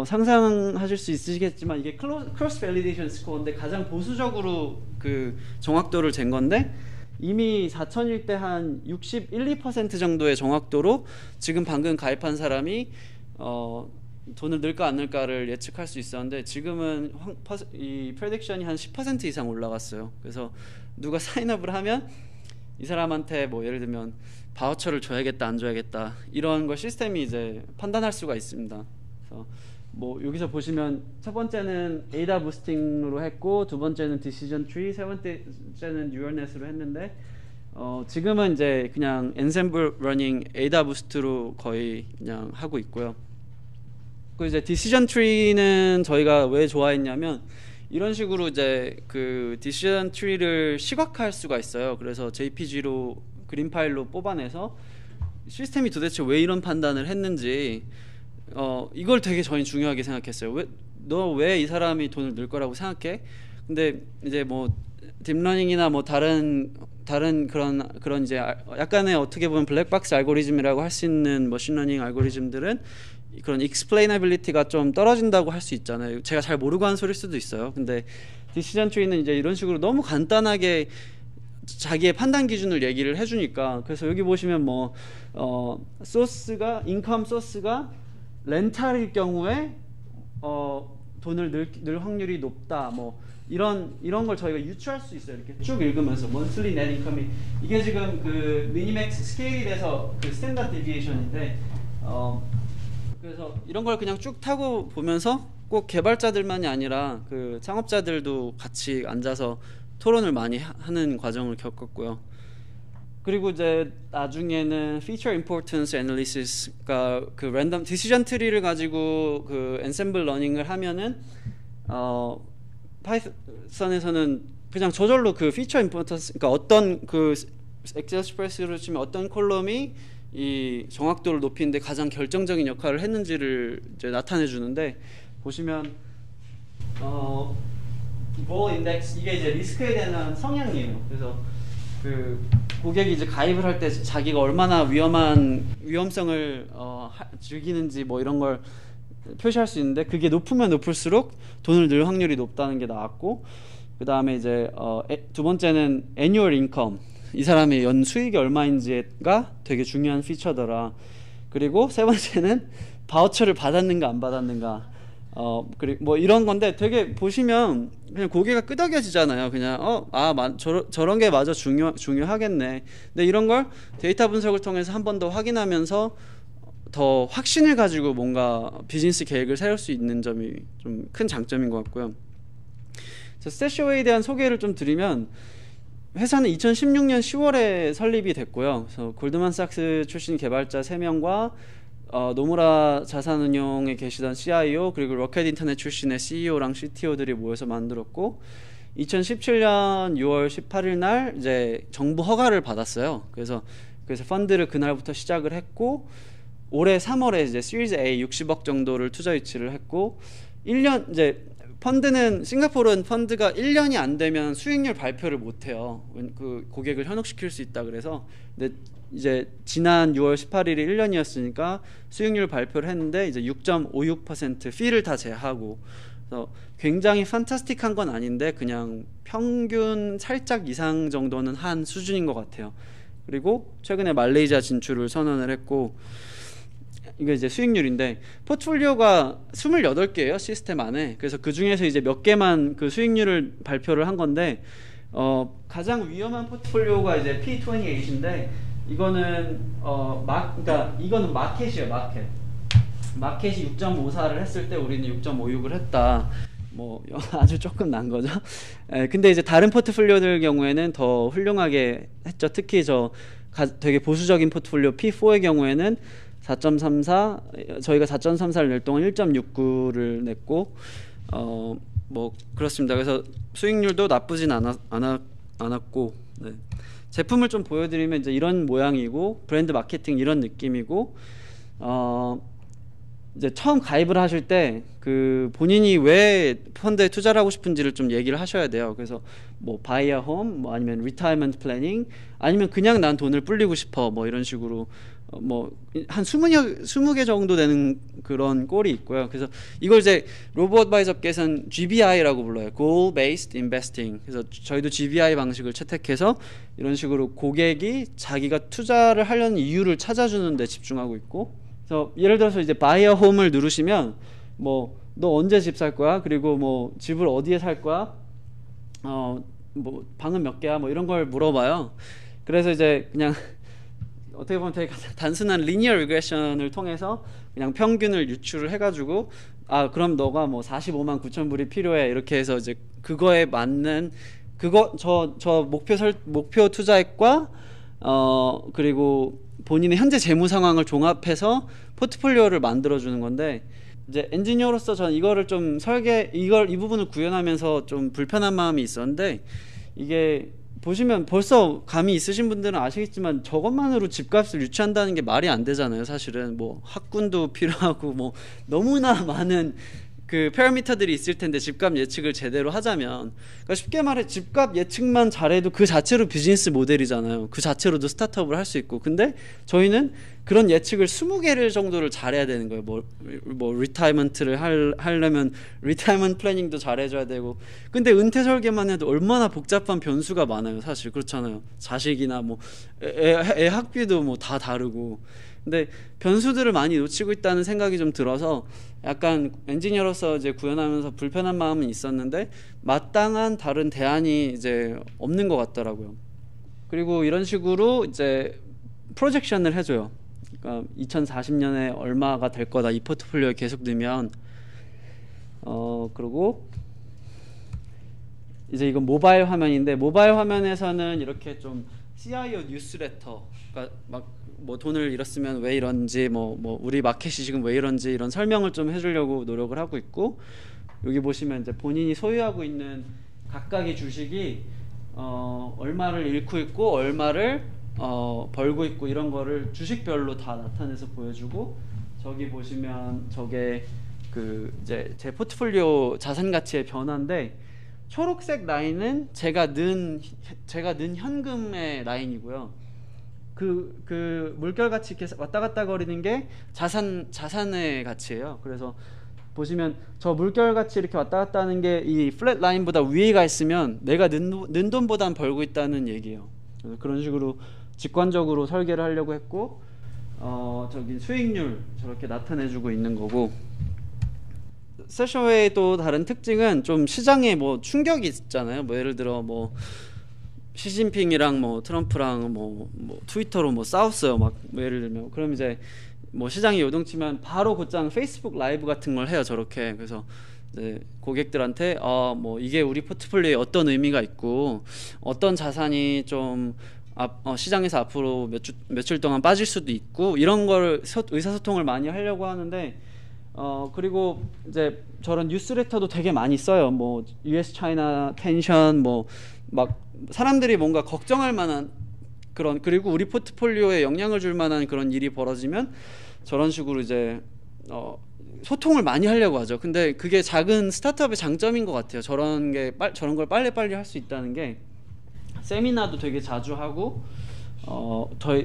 상상하실 수 있으시겠지만, 이게 크로스 밸리데이션 스코어인데 가장 보수적으로 그 정확도를 잰 건데, 이미 4,000일 때 한 61, 2% 정도의 정확도로 지금 방금 가입한 사람이 돈을 넣을까 안 넣을까를 예측할 수 있었는데, 지금은 이 프레딕션이 한 10% 이상 올라갔어요. 그래서 누가 사인업을 하면 이 사람한테 뭐 예를 들면 바우처를 줘야겠다 안 줘야겠다, 이런 걸 시스템이 이제 판단할 수가 있습니다. 그래서 뭐 여기서 보시면 첫 번째는 에이다 부스팅으로 했고, 두 번째는 디시전 트리, 세 번째는 뉴럴넷으로 했는데, 지금은 이제 그냥 엔셈블 러닝 에이다 부스트로 거의 그냥 하고 있고요. 그 이제 디시전 트리는 저희가 왜 좋아했냐면, 이런 식으로 이제 그 디시전 트리를 시각화할 수가 있어요. 그래서 JPG로 그림 파일로 뽑아내서 시스템이 도대체 왜 이런 판단을 했는지, 이걸 되게 저희 중요하게 생각했어요. 너 왜 이 사람이 돈을 넣을 거라고 생각해? 근데 이제 뭐 딥러닝이나 뭐 다른 그런 이제 약간의 어떻게 보면 블랙박스 알고리즘이라고 할 수 있는 머신러닝 알고리즘들은 그런 익스플레이너빌리티가 좀 떨어진다고 할 수 있잖아요. 제가 잘 모르고 한 소리일 수도 있어요. 근데 디시전 트리는 이제 이런 식으로 너무 간단하게 자기의 판단 기준을 얘기를 해주니까, 그래서 여기 보시면 뭐 소스가 인컴 소스가 렌탈일 경우에 돈을 넣을 확률이 높다, 뭐 이런 걸 저희가 유추할 수 있어요. 이렇게 쭉 읽으면서 monthly net income이, 이게 지금 그 미니맥스 스케일이 돼서 그 스탠다드 디비에이션인데, 그래서 이런 걸 그냥 쭉 타고 보면서 꼭 개발자들만이 아니라 그 창업자들도 같이 앉아서 토론을 많이 하는 과정을 겪었고요. 그리고 이제 나중에는 feature importance analysis가 그 랜덤 디시전 트리를 가지고 그 엔셈블 러닝을 하면은 파이썬에서는 그냥 저절로 그 feature importance, 그러니까 어떤 그 엑셀 스프레스로 치면 어떤 콜럼이 이 정확도를 높이는데 가장 결정적인 역할을 했는지를 이제 나타내 주는데, 보시면 볼 인덱스, 이게 이제 리스크에 대한 성향이에요. 그래서 그 고객이 이제 가입을 할 때 자기가 얼마나 위험성을 즐기는지 뭐 이런 걸 표시할 수 있는데, 그게 높으면 높을수록 돈을 넣을 확률이 높다는 게 나왔고, 그 다음에 이제 두 번째는 annual income, 이 사람의 연 수익이 얼마인지가 되게 중요한 피처더라. 그리고 세 번째는 바우처를 받았는가 안 받았는가, 그리고 뭐 이런 건데, 되게 보시면 그냥 고개가 끄덕여지잖아요. 그냥 저런 게 마저 중요하겠네. 근데 이런 걸 데이터 분석을 통해서 한 번 더 확인하면서 더 확신을 가지고 뭔가 비즈니스 계획을 세울 수 있는 점이 좀 큰 장점인 것 같고요. 스태쇼웨이에 대한 소개를 좀 드리면, 회사는 2016년 10월에 설립이 됐고요. 그래서 골드만삭스 출신 개발자 3명과 노무라 자산운용에 계시던 CIO, 그리고 로켓 인터넷 출신의 CEO랑 CTO들이 모여서 만들었고, 2017년 6월 18일 날 이제 정부 허가를 받았어요. 그래서 펀드를 그날부터 시작을 했고, 올해 3월에 이제 시리즈 A 60억 정도를 투자 유치를 했고, 1년 이제 펀드는, 싱가포르는 펀드가 1년이 안 되면 수익률 발표를 못 해요. 그 고객을 현혹시킬 수 있다 그래서. 근데 이제 지난 6월 18일이 1년이었으니까 수익률 발표를 했는데 이제 6.56% 피를 다 제하고, 그래서 굉장히 판타스틱한 건 아닌데 그냥 평균 살짝 이상 정도는 한 수준인 것 같아요. 그리고 최근에 말레이시아 진출을 선언을 했고, 이게 이제 수익률인데 포트폴리오가 28개예요 시스템 안에. 그래서 그 중에서 이제 몇 개만 그 수익률을 발표를 한 건데, 가장 위험한 포트폴리오가 이제 P28인데, 이거는 그러니까 이거는 마켓이에요. 마켓이 6.54를 했을 때 우리는 6.56을 했다. 뭐 아주 조금 난 거죠. 근데 이제 다른 포트폴리오들 경우에는 더 훌륭하게 했죠. 특히 되게 보수적인 포트폴리오 P4의 경우에는 4.34, 저희가 4.34를 낼 동안 1.69를 냈고, 뭐 그렇습니다. 그래서 수익률도 나쁘진 않았고, 네. 제품을 좀 보여드리면 이제 이런 모양이고, 브랜드 마케팅 이런 느낌이고, 이제 처음 가입을 하실 때 그 본인이 왜 펀드에 투자를 하고 싶은지를 좀 얘기를 하셔야 돼요. 그래서 뭐 바이 어 홈, 뭐 아니면 리타이먼트 플래닝, 아니면 그냥 난 돈을 불리고 싶어, 뭐 이런 식으로 뭐 한 20개 정도 되는 그런 꼴이 있고요. 그래서 이걸 이제 로보 어드바이저께서는 GBI라고 불러요. Goal Based Investing. 그래서 저희도 GBI 방식을 채택해서 이런 식으로 고객이 자기가 투자를 하려는 이유를 찾아주는 데 집중하고 있고, 그래서 예를 들어서 이제 바이 어 홈을 누르시면 뭐 너 언제 집 살 거야? 그리고 뭐 집을 어디에 살 거야? 뭐 방은 몇 개야? 뭐 이런 걸 물어봐요. 그래서 이제 그냥 어떻게 보면 되게 단순한 리니어 리그레션을 통해서 그냥 평균을 유출을 해가지고, 그럼 너가 뭐 45만 9천 불이 필요해, 이렇게 해서 이제 그거에 맞는 저 목표 투자액과 그리고 본인의 현재 재무 상황을 종합해서 포트폴리오를 만들어주는 건데, 이제 엔지니어로서 저는 이거를 좀 이 부분을 구현하면서 좀 불편한 마음이 있었는데, 이게 보시면 벌써 감이 있으신 분들은 아시겠지만 저것만으로 집값을 유치한다는 게 말이 안 되잖아요. 사실은 뭐 학군도 필요하고 뭐 너무나 많은 그 파라미터들이 있을 텐데, 집값 예측을 제대로 하자면, 그러니까 쉽게 말해 집값 예측만 잘해도 그 자체로 비즈니스 모델이잖아요. 그 자체로도 스타트업을 할 수 있고. 근데 저희는 그런 예측을 20개를 정도를 잘해야 되는 거예요. 뭐 리타이먼트를 하려면 리타이먼트 플래닝도 잘해줘야 되고. 근데 은퇴 설계만 해도 얼마나 복잡한 변수가 많아요. 사실 그렇잖아요. 자식이나 뭐 애 학비도 뭐 다 다르고. 근데 변수들을 많이 놓치고 있다는 생각이 좀 들어서 약간 엔지니어로서 이제 구현하면서 불편한 마음은 있었는데, 마땅한 다른 대안이 이제 없는 것 같더라고요. 그리고 이런 식으로 이제 프로젝션을 해줘요. 그러니까 2040년에 얼마가 될 거다, 이 포트폴리오에 계속 넣으면. 그리고 이제 이건 모바일 화면인데, 모바일 화면에서는 이렇게 좀 CIO 뉴스레터, 그러니까 막 뭐 돈을 잃었으면 왜 이런지, 뭐 우리 마켓이 지금 왜 이런지 이런 설명을 좀 해주려고 노력을 하고 있고, 여기 보시면 이제 본인이 소유하고 있는 각각의 주식이 얼마를 잃고 있고 얼마를 벌고 있고, 이런 거를 주식별로 다 나타내서 보여주고, 저기 보시면 저게 그 이제 제 포트폴리오 자산 가치의 변화인데, 초록색 라인은 제가 넣은 현금의 라인이고요. 그 물결 같이 이렇게 왔다 갔다 거리는 게 자산의 가치예요. 그래서 보시면 저 물결 같이 이렇게 왔다 갔다 하는 게 이 플랫 라인보다 위에가 있으면 내가 는 돈보단 벌고 있다는 얘기예요. 그런 식으로 직관적으로 설계를 하려고 했고, 저기 수익률 저렇게 나타내주고 있는 거고, 세션웨이의 또 다른 특징은 좀 시장에 뭐 충격이 있잖아요. 뭐 예를 들어 뭐 시진핑이랑 뭐 트럼프랑 뭐 트위터로 뭐 싸웠어요. 막 뭐 예를 들면, 그럼 이제 뭐 시장이 요동치면 바로 곧장 페이스북 라이브 같은 걸 해요. 저렇게. 그래서 이제 고객들한테 뭐 이게 우리 포트폴리오에 어떤 의미가 있고 어떤 자산이 좀 시장에서 앞으로 며칠 동안 빠질 수도 있고, 이런 걸 의사소통을 많이 하려고 하는데, 그리고 이제 저런 뉴스레터도 되게 많이 써요. 뭐 US 차이나 텐션 뭐 막 사람들이 뭔가 걱정할 만한 그런, 그리고 우리 포트폴리오에 영향을 줄 만한 그런 일이 벌어지면 저런 식으로 이제 소통을 많이 하려고 하죠. 근데 그게 작은 스타트업의 장점인 것 같아요. 저런 걸 빨리빨리 할 수 있다는 게. 세미나도 되게 자주 하고,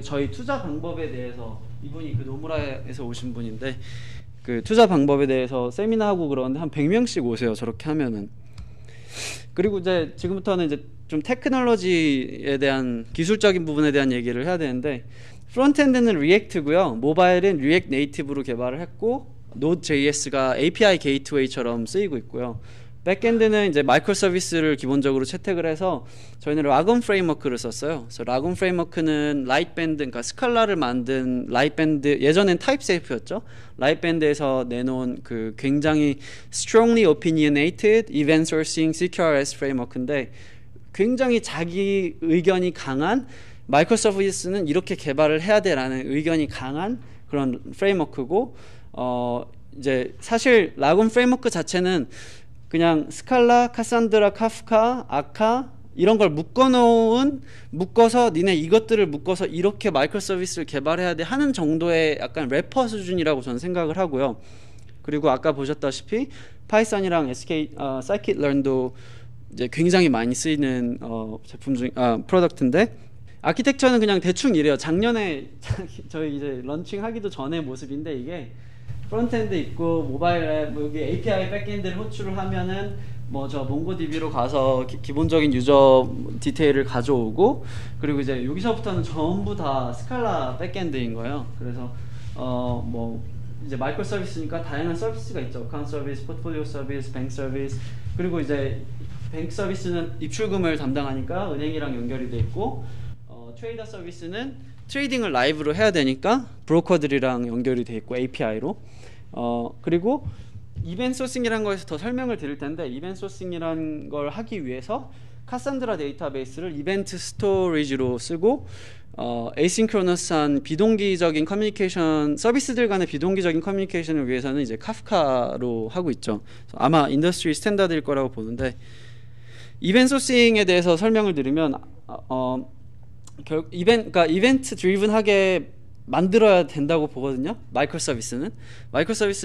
저희 투자 방법에 대해서, 이분이 그 노무라에서 오신 분인데 그 투자 방법에 대해서 세미나 하고 그러는데 한 100명씩 오세요. 저렇게 하면은. 그리고 이제 지금부터는 이제 좀 테크놀로지에 대한, 기술적인 부분에 대한 얘기를 해야 되는데, 프론트엔드는 리액트고요. 모바일은 리액트 네이티브로 개발을 했고, Node.js가 API 게이트웨이처럼 쓰이고 있고요. 백엔드는 이제 마이크로 서비스를 기본적으로 채택을 해서 저희는 라건 프레임워크를 썼어요. 그래서 라건 프레임워크는 라이트밴드, 그러니까 스칼라를 만든 라이트밴드, 예전엔 타입세이프였죠. 라이트밴드에서 내놓은 그 굉장히 strongly opinionated event sourcing CQRS 프레임워크인데, 굉장히 자기 의견이 강한, 마이크로 서비스는 이렇게 개발을 해야 돼라는 의견이 강한 그런 프레임워크고, 이제 사실 라건 프레임워크 자체는 그냥 스칼라, 카산드라, 카프카, 아카 이런 걸 묶어서 니네 이것들을 묶어서 이렇게 마이크로 서비스를 개발해야 돼 하는 정도의 약간 래퍼 수준이라고 저는 생각을 하고요. 그리고 아까 보셨다시피 파이썬이랑 scikit-learn도 이제 굉장히 많이 쓰이는 프로덕트인데, 아키텍처는 그냥 대충 이래요. 작년에 저희 이제 런칭하기도 전에 모습인데, 이게 프론트엔드 있고 모바일 앱, 여기 API 백엔드를 호출을 하면은 뭐 저 몽고DB로 가서 기본적인 유저 디테일을 가져오고, 그리고 이제 여기서부터는 전부 다 스칼라 백엔드인 거예요. 그래서 뭐 이제 마이크로 서비스니까 다양한 서비스가 있죠. 어카운트 서비스, 포트폴리오 서비스, 뱅크 서비스. 그리고 이제 뱅크 서비스는 입출금을 담당하니까 은행이랑 연결이 돼 있고, 트레이더 서비스는 트레이딩을 라이브로 해야 되니까 브로커들이랑 연결이 돼 있고 API로. 그리고 이벤트 소싱이라는 거에서 더 설명을 드릴 텐데, 이벤트 소싱이라는 걸 하기 위해서 카산드라 데이터베이스를 이벤트 스토리지로 쓰고, 에이싱크로너스한 비동기적인 커뮤니케이션, 서비스들 간의 비동기적인 커뮤니케이션을 위해서는 이제 카프카로 하고 있죠. 아마 인더스트리 스탠다드일 거라고 보는데, 이벤트 소싱에 대해서 설명을 드리면 그러니까 이벤트 드리븐하게 만들어야 된다고 보거든요. 마이크로 서비스는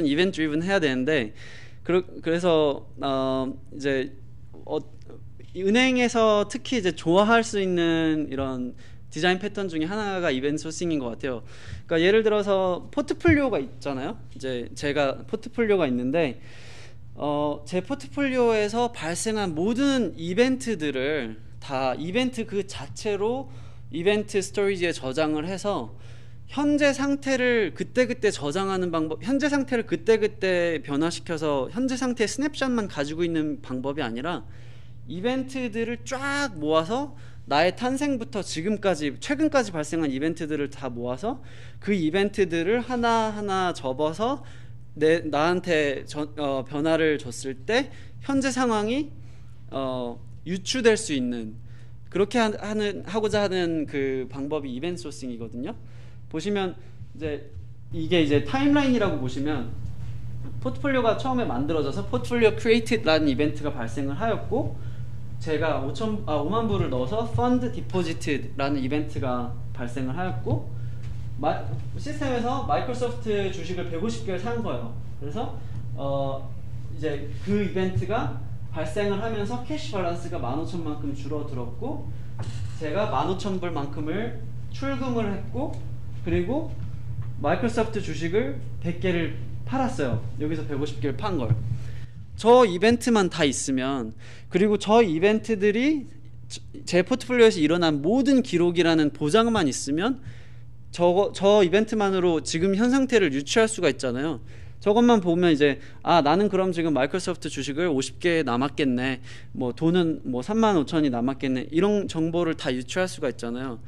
이벤트 드리븐 해야 되는데, 그래서 이제 은행에서 특히 이제 좋아할 수 있는 이런 디자인 패턴 중에 하나가 이벤트 소싱인 것 같아요. 그러니까 예를 들어서 포트폴리오가 있잖아요. 이제 제가 포트폴리오가 있는데, 제 포트폴리오에서 발생한 모든 이벤트들을 다 이벤트 그 자체로 이벤트 스토리지에 저장을 해서 현재 상태를 그때그때 저장하는 방법, 현재 상태를 그때그때 변화시켜서 현재 상태의 스냅샷만 가지고 있는 방법이 아니라, 이벤트들을 쫙 모아서 나의 탄생부터 지금까지, 최근까지 발생한 이벤트들을 다 모아서 그 이벤트들을 하나하나 접어서 나한테 변화를 줬을 때 현재 상황이 유추될 수 있는, 그렇게 하고자 하는 그 방법이 이벤트 소싱이거든요. 보시면 이게 이제 타임라인이라고 보시면, 포트폴리오가 처음에 만들어져서 포트폴리오 크리에이티드라는 이벤트가 발생을 하였고, 제가 5만 불을 넣어서 펀드 디포지트라는 이벤트가 발생을 하였고, 시스템에서 마이크로소프트 주식을 150개를 산 거예요. 그래서 이제 그 이벤트가 발생을 하면서 캐시 밸런스가 15,000만큼 줄어들었고, 제가 15,000불만큼을 출금을 했고, 그리고 마이크로소프트 주식을 100개를 팔았어요. 여기서 150개를 판 걸. 저 이벤트만 다 있으면, 그리고 저 이벤트들이 제 포트폴리오에서 일어난 모든 기록이라는 보장만 있으면 저 이벤트만으로 지금 현 상태를 유추할 수가 있잖아요. 저것만 보면 이제 나는 그럼 지금 마이크로소프트 주식을 50개 남았겠네, 뭐 돈은 뭐 35,000이 남았겠네, 이런 정보를 다 유추할 수가 있잖아요.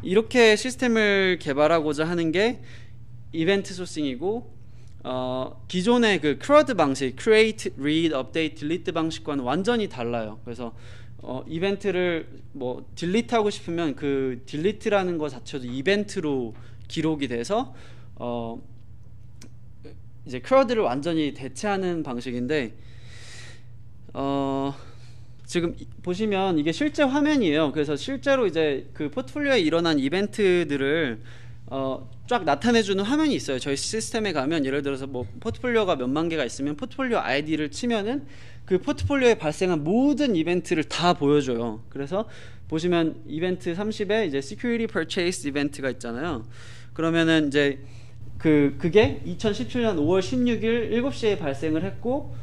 이렇게 시스템을 개발하고자 하는 게 이벤트 소싱이고, 기존의 그 CRUD 방식, Create, Read, Update, Delete 방식과는 완전히 달라요. 그래서 이벤트를 뭐 딜리트하고 싶으면 그 딜리트라는 거 자체도 이벤트로 기록이 돼서 이제 크러드를 완전히 대체하는 방식인데 지금 보시면 이게 실제 화면이에요. 그래서 실제로 이제 그 포트폴리오에 일어난 이벤트들을 쫙 나타내주는 화면이 있어요. 저희 시스템에 가면 예를 들어서 뭐 포트폴리오가 몇만 개가 있으면 포트폴리오 아이디를 치면은 그 포트폴리오에 발생한 모든 이벤트를 다 보여줘요. 그래서 보시면 이벤트 30에 이제 Security Purchase 이벤트가 있잖아요. 그러면은 이제 그게 2017년 5월 16일 7시에 발생을 했고,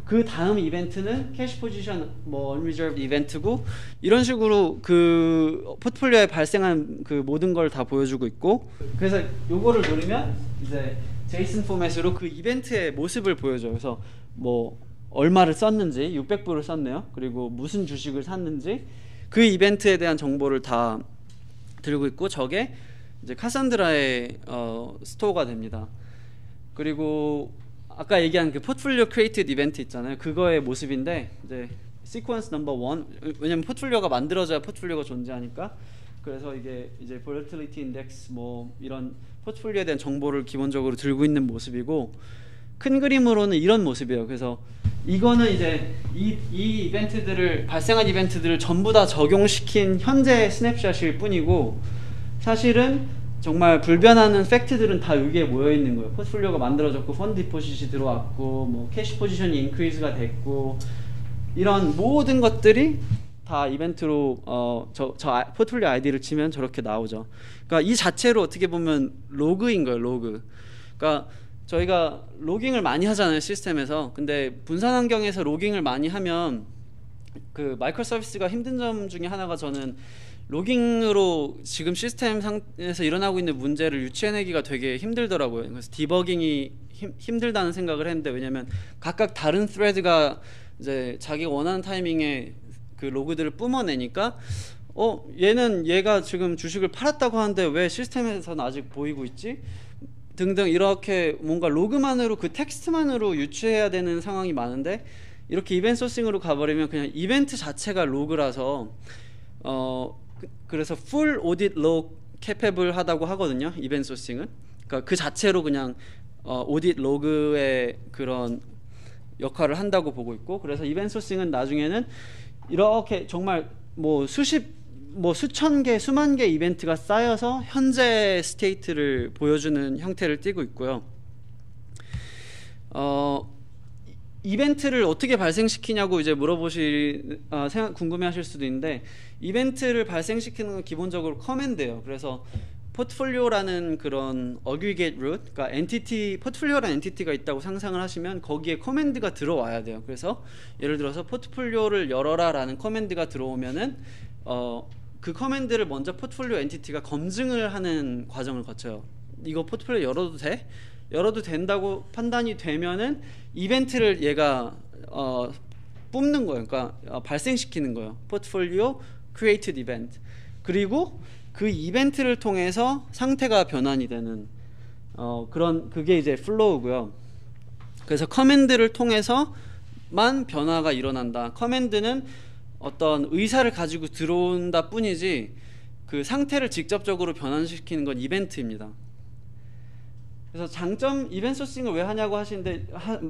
그 다음 이벤트는 캐시 포지션 뭐 unreserved 이벤트고, 이런 식으로 그 포트폴리오에 발생한 그 모든 걸 다 보여주고 있고, 그래서 요거를 누르면 이제 제이슨 포맷으로 그 이벤트의 모습을 보여줘요. 그래서 뭐 얼마를 썼는지, 600불을 썼네요. 그리고 무슨 주식을 샀는지, 그 이벤트에 대한 정보를 다 들고 있고, 저게 이제 카산드라의 스토어가 됩니다. 그리고 아까 얘기한 그 포트폴리오 크리에이티드 이벤트 있잖아요. 그거의 모습인데, 이제 시퀀스 넘버 1, 왜냐면 포트폴리오가 만들어져야 포트폴리오가 존재하니까. 그래서 이게 이제 volatility index 뭐 이런 포트폴리오에 대한 정보를 기본적으로 들고 있는 모습이고, 큰 그림으로는 이런 모습이에요. 그래서 이거는 이제 이 이벤트들을, 발생한 이벤트들을 전부 다 적용시킨 현재 스냅샷일 뿐이고, 사실은 정말 불변하는 팩트들은 다 여기에 모여 있는 거예요. 포트폴리오가 만들어졌고, 펀드 디포짓이 들어왔고, 뭐 캐시 포지션이 인크리즈가 됐고, 이런 모든 것들이 다 이벤트로 포트폴리오 아이디를 치면 저렇게 나오죠. 그러니까 이 자체로 어떻게 보면 로그인 거예요. 로그. 그러니까 저희가 로깅을 많이 하잖아요, 시스템에서. 근데 분산 환경에서 로깅을 많이 하면 그 마이크로 서비스가 힘든 점 중에 하나가, 저는 로깅으로 지금 시스템 상에서 일어나고 있는 문제를 유추해내기가 되게 힘들더라고요. 그래서 디버깅이 힘들다는 생각을 했는데, 왜냐면 각각 다른 스레드가 이제 자기가 원하는 타이밍에 그 로그들을 뿜어내니까 얘가 지금 주식을 팔았다고 하는데 왜 시스템에서는 아직 보이고 있지? 등등, 이렇게 뭔가 로그만으로, 그 텍스트만으로 유추해야 되는 상황이 많은데, 이렇게 이벤트 소싱으로 가버리면 그냥 이벤트 자체가 로그라서 그래서 full audit log capable 하다고 하거든요, 이벤트 소싱은. 그러니까 그 자체로 그냥 audit log의 그런 역할을 한다고 보고 있고, 그래서 이벤트 소싱은 나중에는 이렇게 정말 뭐 수천 개, 수만 개 이벤트가 쌓여서 현재 스테이트를 보여주는 형태를 띠고 있고요. 이벤트를 어떻게 발생시키냐고 이제 궁금해하실 수도 있는데, 이벤트를 발생시키는 건 기본적으로 커맨드예요. 그래서 포트폴리오라는 그런 어그리게이트 루트, 그러니까 포트폴리오라는 엔티티가 있다고 상상을 하시면 거기에 커맨드가 들어와야 돼요. 그래서 예를 들어서 포트폴리오를 열어라라는 커맨드가 들어오면은 그 커맨드를 먼저 포트폴리오 엔티티가 검증을 하는 과정을 거쳐요. 이거 포트폴리오 열어도 돼? 열어도 된다고 판단이 되면은 이벤트를 얘가 뿜는 거예요. 그러니까 발생시키는 거예요. 포트폴리오 created event. 그리고 그 이벤트를 통해서 상태가 변환이 되는 그게 이제 플로우고요. 그래서 커맨드를 통해서만 변화가 일어난다. 커맨드는 어떤 의사를 가지고 들어온다 뿐이지 그 상태를 직접적으로 변환시키는 건 이벤트입니다. 그래서 장점, 이벤트 소싱을 왜 하냐고 하시는데,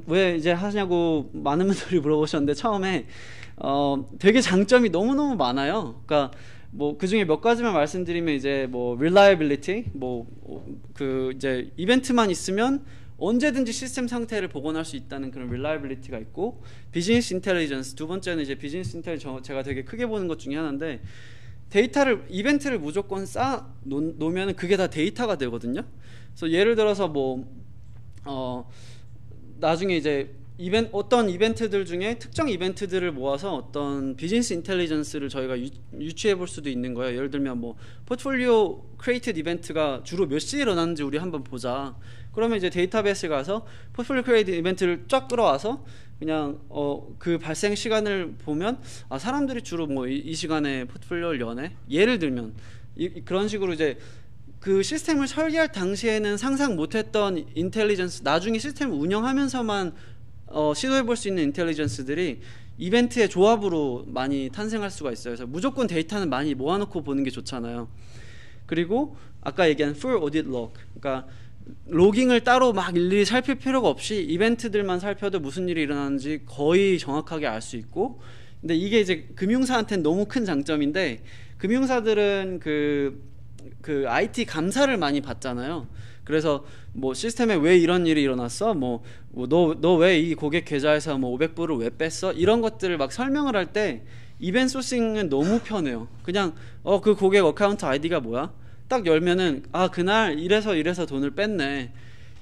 왜 이제 하냐고 많은 분들이 물어보셨는데, 처음에 되게 장점이 너무너무 많아요. 그러니까 뭐 그 중에 몇 가지만 말씀드리면, 이제 뭐 reliability, 이제 이벤트만 있으면 언제든지 시스템 상태를 복원할 수 있다는 그런 reliability가 있고, 비즈니스 인텔리전스, 두 번째는 이제 비즈니스 인텔리전스, 제가 되게 크게 보는 것 중에 하나인데, 이벤트를 무조건 쌓아 놓으면 그게 다 데이터가 되거든요. 그래서 예를 들어서 나중에 이제 어떤 이벤트들 중에 특정 이벤트들을 모아서 어떤 비즈니스 인텔리전스를 저희가 유추해 볼 수도 있는 거예요. 예를 들면 포트폴리오 크리에이티드 이벤트가 주로 몇 시에 일어났는지 우리 한번 보자. 그러면 이제 데이터베이스에 가서 포트폴리오 크리에이티드 이벤트를 쫙 끌어와서 그냥 그 발생 시간을 보면, 사람들이 주로 이 시간에 포트폴리오를 여네, 예를 들면 그런 식으로 이제 그 시스템을 설계할 당시에는 상상 못했던 인텔리전스, 나중에 시스템을 운영하면서만 시도해 볼 수 있는 인텔리전스들이 이벤트의 조합으로 많이 탄생할 수가 있어요. 그래서 무조건 데이터는 많이 모아놓고 보는 게 좋잖아요. 그리고 아까 얘기한 full audit log, 그러니까 로깅을 따로 막 일일이 살필 필요가 없이 이벤트들만 살펴도 무슨 일이 일어나는지 거의 정확하게 알 수 있고, 근데 이게 이제 금융사한테는 너무 큰 장점인데, 금융사들은 그 IT 감사를 많이 받잖아요. 그래서 뭐 시스템에 왜 이런 일이 일어났어? 너 왜 이 고객 계좌에서 뭐 500불을 왜 뺐어? 이런 것들을 막 설명을 할 때 이벤트 소싱은 너무 편해요. 그냥 그 고객 어카운트 아이디가 뭐야? 딱 열면은 그날 이래서 돈을 뺐네.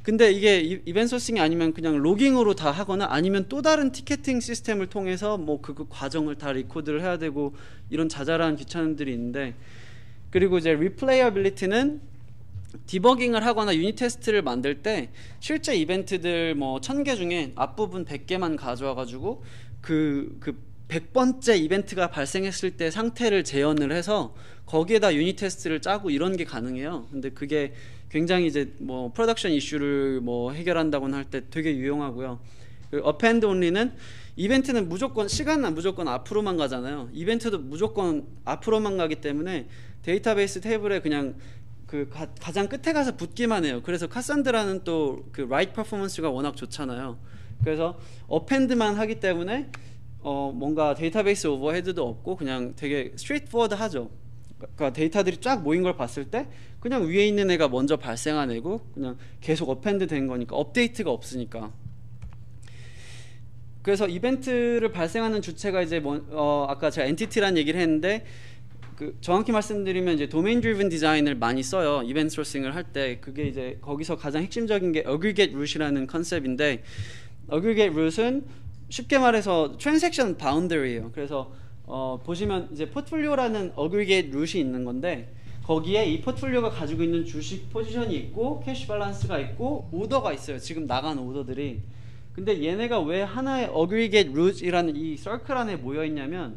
근데 이게 이벤트 소싱이 아니면 그냥 로깅으로 다 하거나 아니면 또 다른 티켓팅 시스템을 통해서 뭐 그 과정을 다 리코드를 해야 되고 이런 자잘한 귀찮음들이 있는데, 그리고 이제 리플레이어빌리티는 디버깅을 하거나 유닛 테스트를 만들 때 실제 이벤트들 뭐 1000개 중에 앞부분 100개만 가져와 가지고 그 100번째 이벤트가 발생했을 때 상태를 재현을 해서 거기에다 유닛 테스트를 짜고 이런 게 가능해요. 근데 그게 굉장히 이제 뭐 프로덕션 이슈를 뭐 해결한다고는 할 때 되게 유용하고요. 어펜드 온리는 이벤트는 무조건 시간은 무조건 앞으로만 가잖아요. 이벤트도 무조건 앞으로만 가기 때문에 데이터베이스 테이블에 그냥 가장 끝에 가서 붙기만 해요. 그래서 카산드라는 또 그 라이트 퍼포먼스가 워낙 좋잖아요. 그래서 어펜드만 하기 때문에 뭔가 데이터베이스 오버헤드도 없고 그냥 되게 스트레이트포워드하죠. 그러니까 데이터들이 쫙 모인 걸 봤을 때 그냥 위에 있는 애가 먼저 발생한 애고 그냥 계속 어펜드 된 거니까 업데이트가 없으니까. 그래서 이벤트를 발생하는 주체가 이제 아까 제가 엔티티라는 얘기를 했는데, 정확히 말씀드리면 이제 도메인 드리븐 디자인을 많이 써요. 이벤트 소싱을 할 때. 그게 이제 거기서 가장 핵심적인 게 aggregate root이라는 컨셉인데, aggregate root은 쉽게 말해서 transaction boundary예요. 그래서 보시면 이제 포트폴리오라는 aggregate root이 있는 건데, 거기에 이 포트폴리오가 가지고 있는 주식 포지션이 있고 캐시 밸런스가 있고 오더가 있어요. 지금 나간 오더들이. 근데 얘네가 왜 하나의 aggregate root이라는 이 서클 안에 모여 있냐면,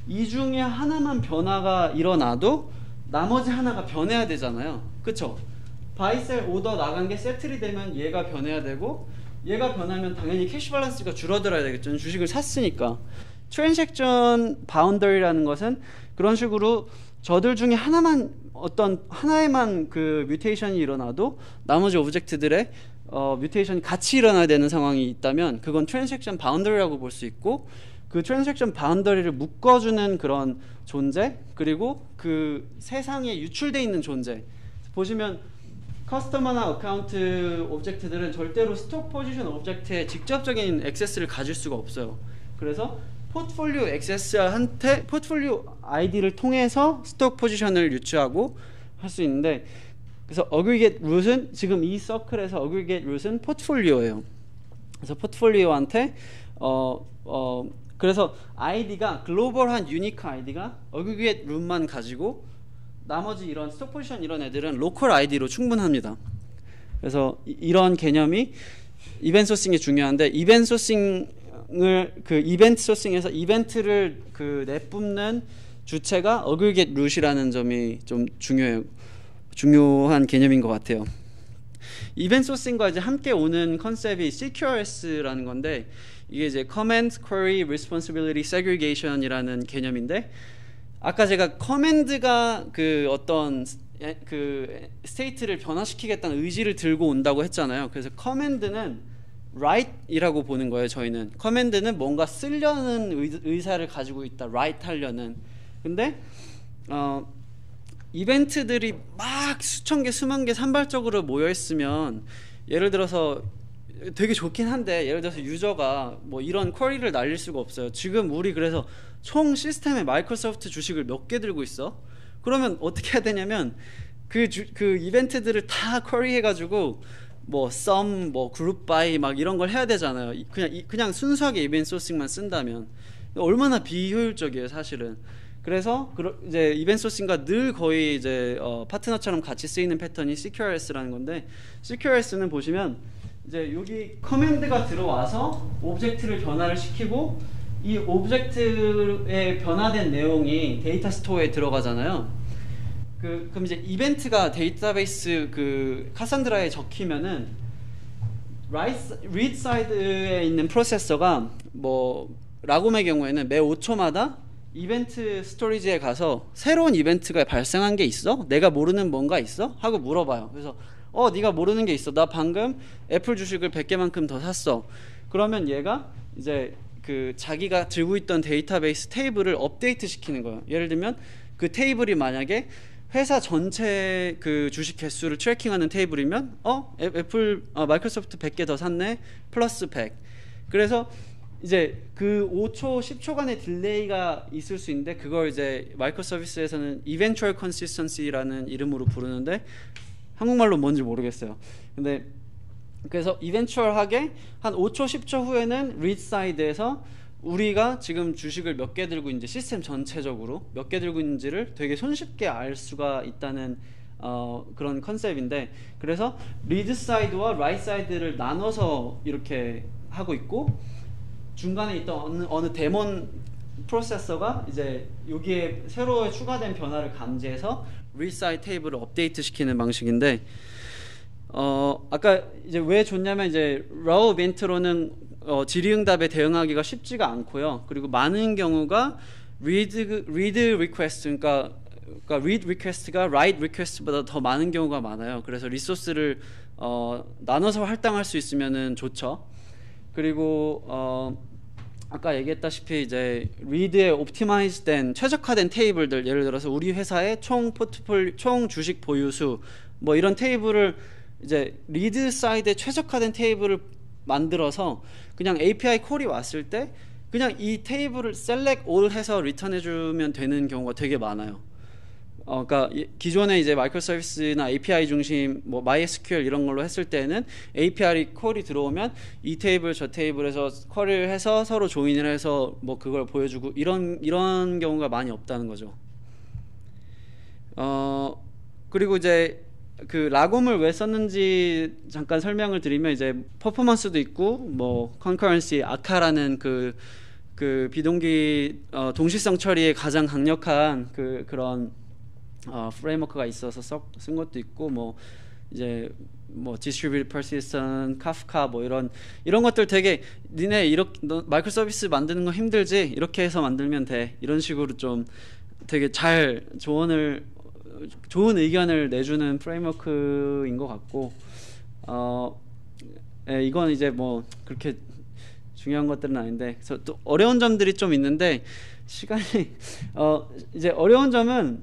이 중에 하나만 변화가 일어나도 나머지 하나가 변해야 되잖아요. 그쵸? 바이셀 오더 나간 게 세틀이 되면 얘가 변해야 되고, 얘가 변하면 당연히 캐시 밸런스가 줄어들어야 되겠죠. 주식을 샀으니까. 트랜잭션 바운더리라는 것은 그런 식으로 저들 중에 어떤 하나에만 그 뮤테이션이 일어나도 나머지 오브젝트들의 뮤테이션이 같이 일어나야 되는 상황이 있다면 그건 트랜잭션 바운더리라고 볼 수 있고, 그 트랜잭션 바운더리를 묶어주는 그런 존재, 그리고 그 세상에 유출되어 있는 존재. 보시면 커스터머나 어카운트 오브젝트들은 절대로 스톡 포지션 오브젝트에 직접적인 액세스를 가질 수가 없어요. 그래서 포트폴리오 액세스한테 포트폴리오 아이디를 통해서 스톡 포지션을 유추하고 할 수 있는데, 그래서 aggregate root은 지금 이 서클에서 aggregate root은 포트폴리오예요. 그래서 포트폴리오한테 그래서 아이디가 글로벌한 유니크 아이디가 aggregate root만 가지고 나머지 이런 스톡 포지션 이런 애들은 로컬 아이디로 충분합니다. 그래서 이런 개념이 이벤트 소싱이 중요한데, 이벤트 소싱에서 이벤트를 내뿜는 주체가 aggregate root이라는 점이 좀 중요한 개념인 것 같아요. 이벤트 소싱과 이제 함께 오는 컨셉이 CQRS라는 건데, 이게 이제 Command Query Responsibility Segregation이라는 개념인데, 아까 제가 커맨드가 어떤 스테이트를 변화시키겠다는 의지를 들고 온다고 했잖아요. 그래서 커맨드는 write이라고 보는 거예요. 저희는 커맨드는 뭔가 쓰려는 의사를 가지고 있다, write 하려는. 근데 이벤트들이 막 수천 개 수만 개 산발적으로 모여 있으면, 예를 들어서 되게 좋긴 한데 예를 들어서 유저가 뭐 이런 쿼리를 날릴 수가 없어요. 지금 우리 그래서 총 시스템에 마이크로소프트 주식을 몇 개 들고 있어? 그러면 어떻게 해야 되냐면 그 이벤트들을 다 쿼리 해가지고 뭐 sum, 뭐 group by 막 이런 걸 해야 되잖아요. 그냥 순수하게 이벤트 소싱만 쓴다면 얼마나 비효율적이에요, 사실은. 그래서 이제 이벤트 소싱과 늘 거의 이제 파트너처럼 같이 쓰이는 패턴이 CQRS라는 건데, CQRS는 보시면 이제 여기 커맨드가 들어와서 오브젝트를 변화를 시키고, 이 오브젝트에 변화된 내용이 데이터 스토어에 들어가잖아요. 그럼 이제 이벤트가 데이터베이스 카산드라에 적히면은 read side에 있는 프로세서가 뭐 라곰의 경우에는 매 5초마다 이벤트 스토리지에 가서 새로운 이벤트가 발생한 게 있어? 내가 모르는 뭔가 있어? 하고 물어봐요. 그래서 네가 모르는 게 있어. 나 방금 애플 주식을 100개만큼 더 샀어. 그러면 얘가 이제 그 자기가 들고 있던 데이터베이스 테이블을 업데이트 시키는 거예요. 예를 들면 그 테이블이 만약에 회사 전체 그 주식 개수를 트래킹하는 테이블이면 애플 마이크로소프트 100개 더 샀네 플러스 100. 그래서 이제 그 5초 10초간의 딜레이가 있을 수 있는데 그걸 이제 마이크로 서비스에서는 eventual consistency라는 이름으로 부르는데 한국말로 뭔지 모르겠어요. 근데 그래서 eventual하게 한 5초 10초 후에는 read side에서 우리가 지금 주식을 몇 개 들고 있는지 시스템 전체적으로 몇 개 들고 있는지를 되게 손쉽게 알 수가 있다는 그런 컨셉인데, 그래서 read side와 write side를 나눠서 이렇게 하고 있고 중간에 있던 어느 데몬 프로세서가 이제 여기에 새로 추가된 변화를 감지해서 read side 테이블을 업데이트 시키는 방식인데, 아까 이제 왜 좋냐면 이제 raw event로는 질의응답에 대응하기가 쉽지가 않고요. 그리고 많은 경우가 read request, 그러니까 read request가 write request보다 더 많은 경우가 많아요. 그래서 리소스를 나눠서 할당할 수 있으면은 좋죠. 그리고 아까 얘기했다시피 이제 read에 옵티마이즈된 최적화된 테이블들, 예를 들어서 우리 회사의 총 포트폴리오, 총 주식 보유수 뭐 이런 테이블을 이제 리드 사이드에 최적화된 테이블을 만들어서 그냥 API 콜이 왔을 때 그냥 이 테이블을 select all 해서 리턴해주면 되는 경우가 되게 많아요. 그러니까 기존에 이제 마이크로 서비스나 API 중심 뭐 MySQL 이런 걸로 했을 때는 API 콜이 들어오면 이 테이블 저 테이블에서 쿼리를 해서 서로 조인을 해서 뭐 그걸 보여주고 이런 경우가 많이 없다는 거죠. 그리고 이제 그 라곰을 왜 썼는지 잠깐 설명을 드리면, 이제 퍼포먼스도 있고 뭐 컨커런시, 아카라는 그 비동기 동시성 처리에 가장 강력한 그런 프레임워크가 있어서 쓴 것도 있고, 뭐 이제 뭐 distributed persistent, 카프카 뭐 이런 것들 되게 니네 이렇게 마이크로 서비스 만드는 거 힘들지? 이렇게 해서 만들면 돼. 이런 식으로 좀 되게 잘 좋은 의견을 내주는 프레임워크인 것 같고, 이건 이제 뭐 그렇게 중요한 것들은 아닌데, 그래서 또 어려운 점들이 좀 있는데 시간이 이제 어려운 점은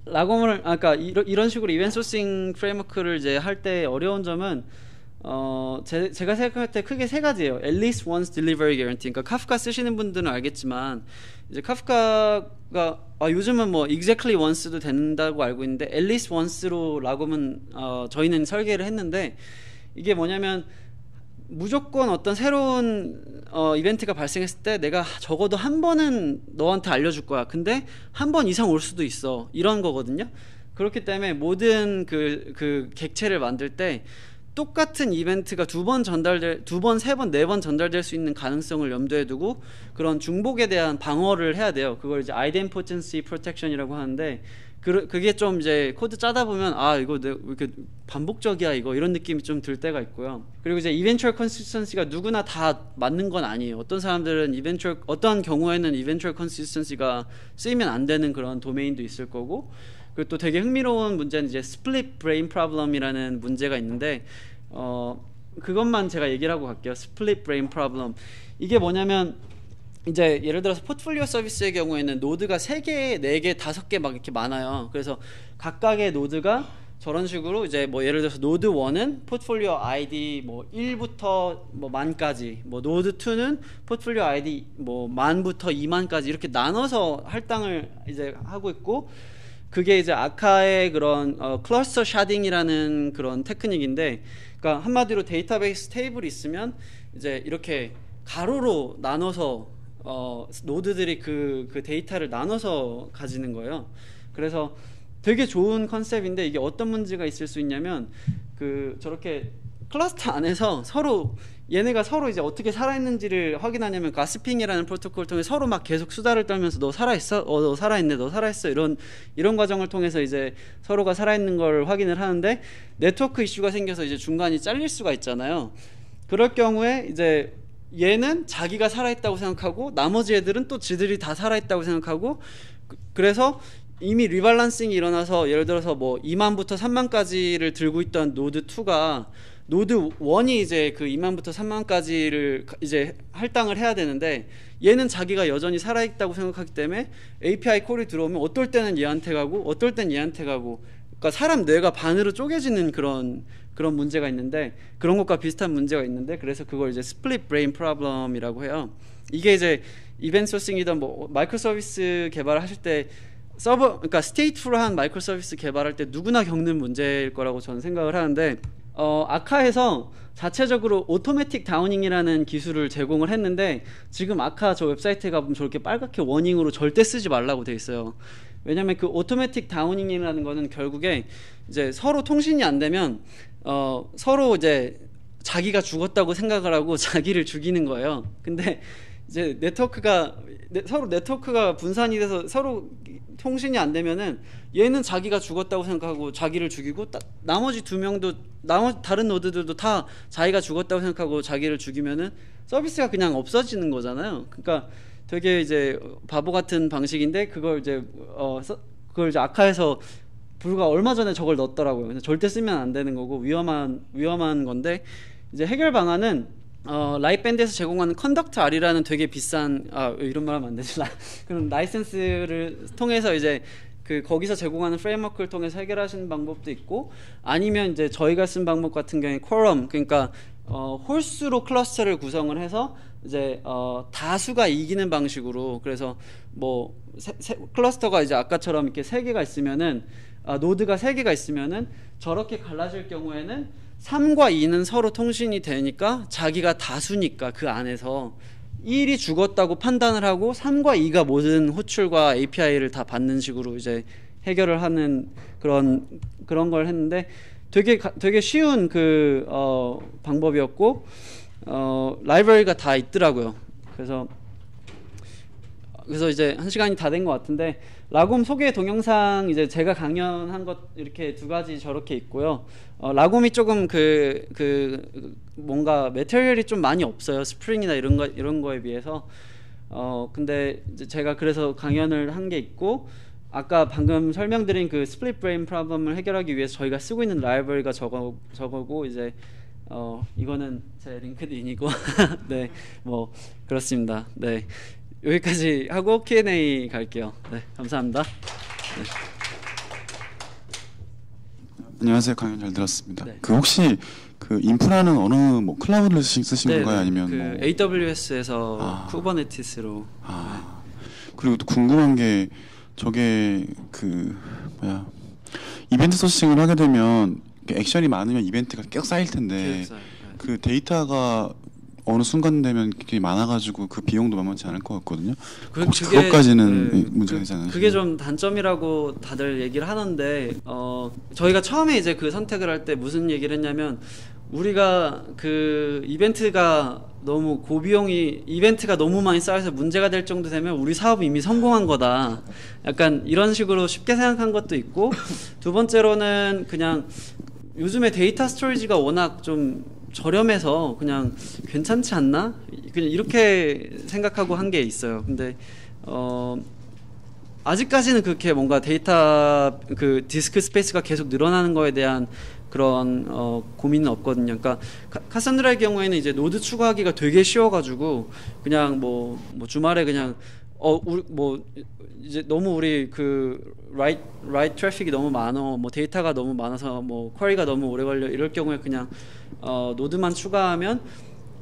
라곰을 아까 이런 식으로 이벤트 소싱 프레임워크를 이제 할 때 어려운 점은 제가 생각할 때 크게 세 가지예요. At least once delivery guarantee. 그러니까 카프카 쓰시는 분들은 알겠지만 이제 카프카가 요즘은 뭐 exactly once도 된다고 알고 있는데 at least once로 라곰은 저희는 설계를 했는데, 이게 뭐냐면 무조건 어떤 새로운 이벤트가 발생했을 때 내가 적어도 한 번은 너한테 알려줄 거야. 근데 한 번 이상 올 수도 있어. 이런 거거든요. 그렇기 때문에 모든 그 객체를 만들 때 똑같은 이벤트가 두 번, 세 번, 네 번 전달될 수 있는 가능성을 염두에 두고 그런 중복에 대한 방어를 해야 돼요. 그걸 이제 idempotency protection이라고 하는데, 그게 좀 이제 코드 짜다 보면 이거 왜 이렇게 반복적이야 이런 느낌이 좀 들 때가 있고요. 그리고 이제 eventual consistency가 누구나 다 맞는 건 아니에요. 어떤 사람들은 어떤 경우에는 eventual consistency가 쓰이면 안 되는 그런 도메인도 있을 거고, 그리고 또 되게 흥미로운 문제는 이제 split brain problem이라는 문제가 있는데, 그것만 제가 얘기를 하고 갈게요. split brain problem. 이게 뭐냐면 이제 예를 들어서 포트폴리오 서비스의 경우에는 노드가 3개, 4개, 5개 막 이렇게 많아요. 그래서 각각의 노드가 저런 식으로 이제 뭐 예를 들어서 노드 1은 포트폴리오 아이디 뭐 1부터 뭐 만까지, 뭐 노드 2는 포트폴리오 아이디 뭐 만부터 2만까지 이렇게 나눠서 할당을 이제 하고 있고, 그게 이제 아카의 그런 클러스터 샤딩이라는 그런 테크닉인데, 그러니까 한마디로 데이터베이스 테이블이 있으면 이제 이렇게 가로로 나눠서 노드들이 그 데이터를 나눠서 가지는 거예요. 그래서 되게 좋은 컨셉인데, 이게 어떤 문제가 있을 수 있냐면 저렇게 클러스터 안에서 얘네가 서로 이제 어떻게 살아있는지를 확인하냐면 가시핑이라는 프로토콜을 통해 서로 막 계속 수다를 떨면서 너 살아있어? 너 살아있네? 너 살아있어? 이런 과정을 통해서 이제 서로가 살아있는 걸 확인을 하는데, 네트워크 이슈가 생겨서 이제 중간이 잘릴 수가 있잖아요. 그럴 경우에 이제 얘는 자기가 살아있다고 생각하고 나머지 애들은 또 지들이 다 살아있다고 생각하고, 그래서 이미 리밸런싱이 일어나서 예를 들어서 뭐 2만부터 3만까지를 들고 있던 노드 2가 노드 1이 이제 그 2만부터 3만까지를 이제 할당을 해야 되는데 얘는 자기가 여전히 살아있다고 생각하기 때문에 API 콜이 들어오면 어떨 때는 얘한테 가고 어떨 땐 얘한테 가고, 그러니까 사람 뇌가 반으로 쪼개지는 그런 문제가 있는데, 그런 것과 비슷한 문제가 있는데, 그래서 그걸 이제 스플릿 브레인 프로블럼이라고 해요. 이게 이제 이벤트 소싱이든 뭐 마이크로 서비스 개발을 하실 때 그러니까 스테이트풀한 마이크로 서비스 개발할 때 누구나 겪는 문제일 거라고 저는 생각을 하는데, 아카에서 자체적으로 오토매틱 다우닝이라는 기술을 제공을 했는데 지금 아카 저 웹사이트에 가보면 저렇게 빨갛게 워닝으로 절대 쓰지 말라고 돼 있어요. 왜냐면 그 오토매틱 다우닝이라는 거는 결국에 이제 서로 통신이 안 되면 서로 이제 자기가 죽었다고 생각을 하고 자기를 죽이는 거예요. 근데 이제 서로 네트워크가 분산이 돼서 서로 통신이 안 되면은 얘는 자기가 죽었다고 생각하고 자기를 죽이고, 나머지 두 명도 다른 노드들도 다 자기가 죽었다고 생각하고 자기를 죽이면은 서비스가 그냥 없어지는 거잖아요. 그러니까 되게 이제 바보 같은 방식인데 그걸 이제 아카에서 불과 얼마 전에 저걸 넣었더라고요. 그래서 절대 쓰면 안 되는 거고 위험한 건데, 이제 해결 방안은 라이트밴드에서 제공하는 컨덕트 R이라는 되게 비싼 이런 말 하면 안 되지. 그런 라이센스를 통해서 이제 거기서 제공하는 프레임워크를 통해서 해결하시는 방법도 있고, 아니면 이제 저희가 쓴 방법 같은 경우에 쿼럼, 그러니까 홀수로 클러스터를 구성을 해서 이제 다수가 이기는 방식으로, 그래서 뭐 클러스터가 이제 아까처럼 이렇게 3개가 있으면은 노드가 3개가 있으면은 저렇게 갈라질 경우에는 3과 2는 서로 통신이 되니까 자기가 다수니까 그 안에서 1이 죽었다고 판단을 하고 3과 2가 모든 호출과 API를 다 받는 식으로 이제 해결을 하는 그런 걸 했는데 되게 쉬운 방법이었고 라이브러리가 다 있더라고요. 그래서 이제 1시간이 다 된 것 같은데, 라곰 소개 동영상 이제 제가 강연한 것 이렇게 2가지 저렇게 있고요. 라곰이 조금 뭔가 매테리얼이 좀 많이 없어요. 스프링이나 이런 거에 비해서. 근데 이제 제가 그래서 강연을 한 게 있고, 아까 방금 설명드린 그 스플릿 브레인 프로블럼을 해결하기 위해서 저희가 쓰고 있는 라이브러리가 저거고 이제 이거는 제 링크드인이고 네, 뭐 그렇습니다. 네. 여기까지 하고 Q&A 갈게요. 네, 감사합니다. 네. 안녕하세요. 강연 잘 들었습니다. 네. 혹시 인프라는 어느 뭐 클라우드를 쓰신 건가요? 아니면 뭐 AWS에서 쿠버네티스로. 그리고 또 궁금한 게 저게 이벤트 소싱을 하게 되면 액션이 많으면 이벤트가 계속 쌓일 텐데 그 데이터가 어느 순간 되면 굉장히 많아가지고 그 비용도 만만치 않을 것 같거든요. 혹시 그것까지는 문제가 되지 않으세요? 그게 좀 단점이라고 다들 얘기를 하는데, 저희가 처음에 이제 그 선택을 할 때 무슨 얘기를 했냐면, 우리가 이벤트가 너무 이벤트가 너무 많이 쌓여서 문제가 될 정도 되면 우리 사업이 이미 성공한 거다. 약간 이런 식으로 쉽게 생각한 것도 있고, 두 번째로는 그냥 요즘에 데이터 스토리지가 워낙 좀 저렴해서 그냥 괜찮지 않나? 그냥 이렇게 생각하고 한 게 있어요. 근데 아직까지는 그렇게 뭔가 데이터 디스크 스페이스가 계속 늘어나는 거에 대한 그런 고민은 없거든요. 그러니까 카산드라의 경우에는 이제 노드 추가하기가 되게 쉬워가지고 그냥 뭐 주말에 그냥 이제 너무 우리 라이트 트래픽이 너무 많어, 뭐 데이터가 너무 많아서 뭐 쿼리가 너무 오래 걸려, 이럴 경우에 그냥 노드만 추가하면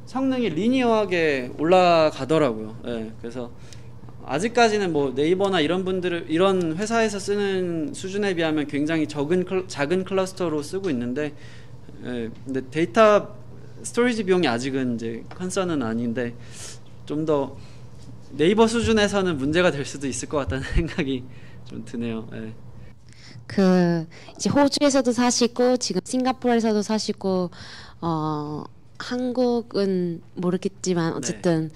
성능이 리니어하게 올라가더라고요. 네, 그래서 아직까지는 뭐 네이버나 이런 회사에서 쓰는 수준에 비하면 굉장히 작은 클러스터로 쓰고 있는데, 근데 데이터 스토리지 비용이 아직은 이제 컨선은 아닌데 좀 더 네이버 수준에서는 문제가 될 수도 있을 것 같다는 생각이 좀 드네요. 네. 이제 호주에서도 사시고 지금 싱가포르에서도 사시고 한국은 모르겠지만 어쨌든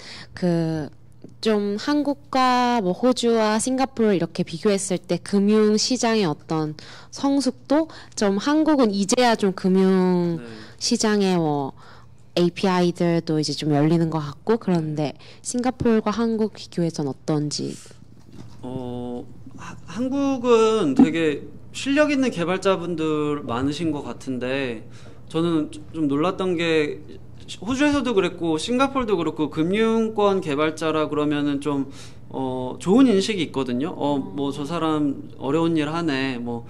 좀 한국과 뭐 호주와 싱가포르 이렇게 비교했을 때 금융 시장의 어떤 성숙도, 좀 한국은 이제야 좀 금융 시장에 뭐 API들도 이제 좀 열리는 것 같고, 그런데 싱가포르과 한국 비교해서는 어떤지. 한국은 되게 실력 있는 개발자분들 많으신 것 같은데 저는 좀 놀랐던 게 호주에서도 그랬고 싱가포르도 그렇고 금융권 개발자라 그러면은 좀 좋은 인식이 있거든요. 뭐 저 사람 어려운 일 하네. 뭐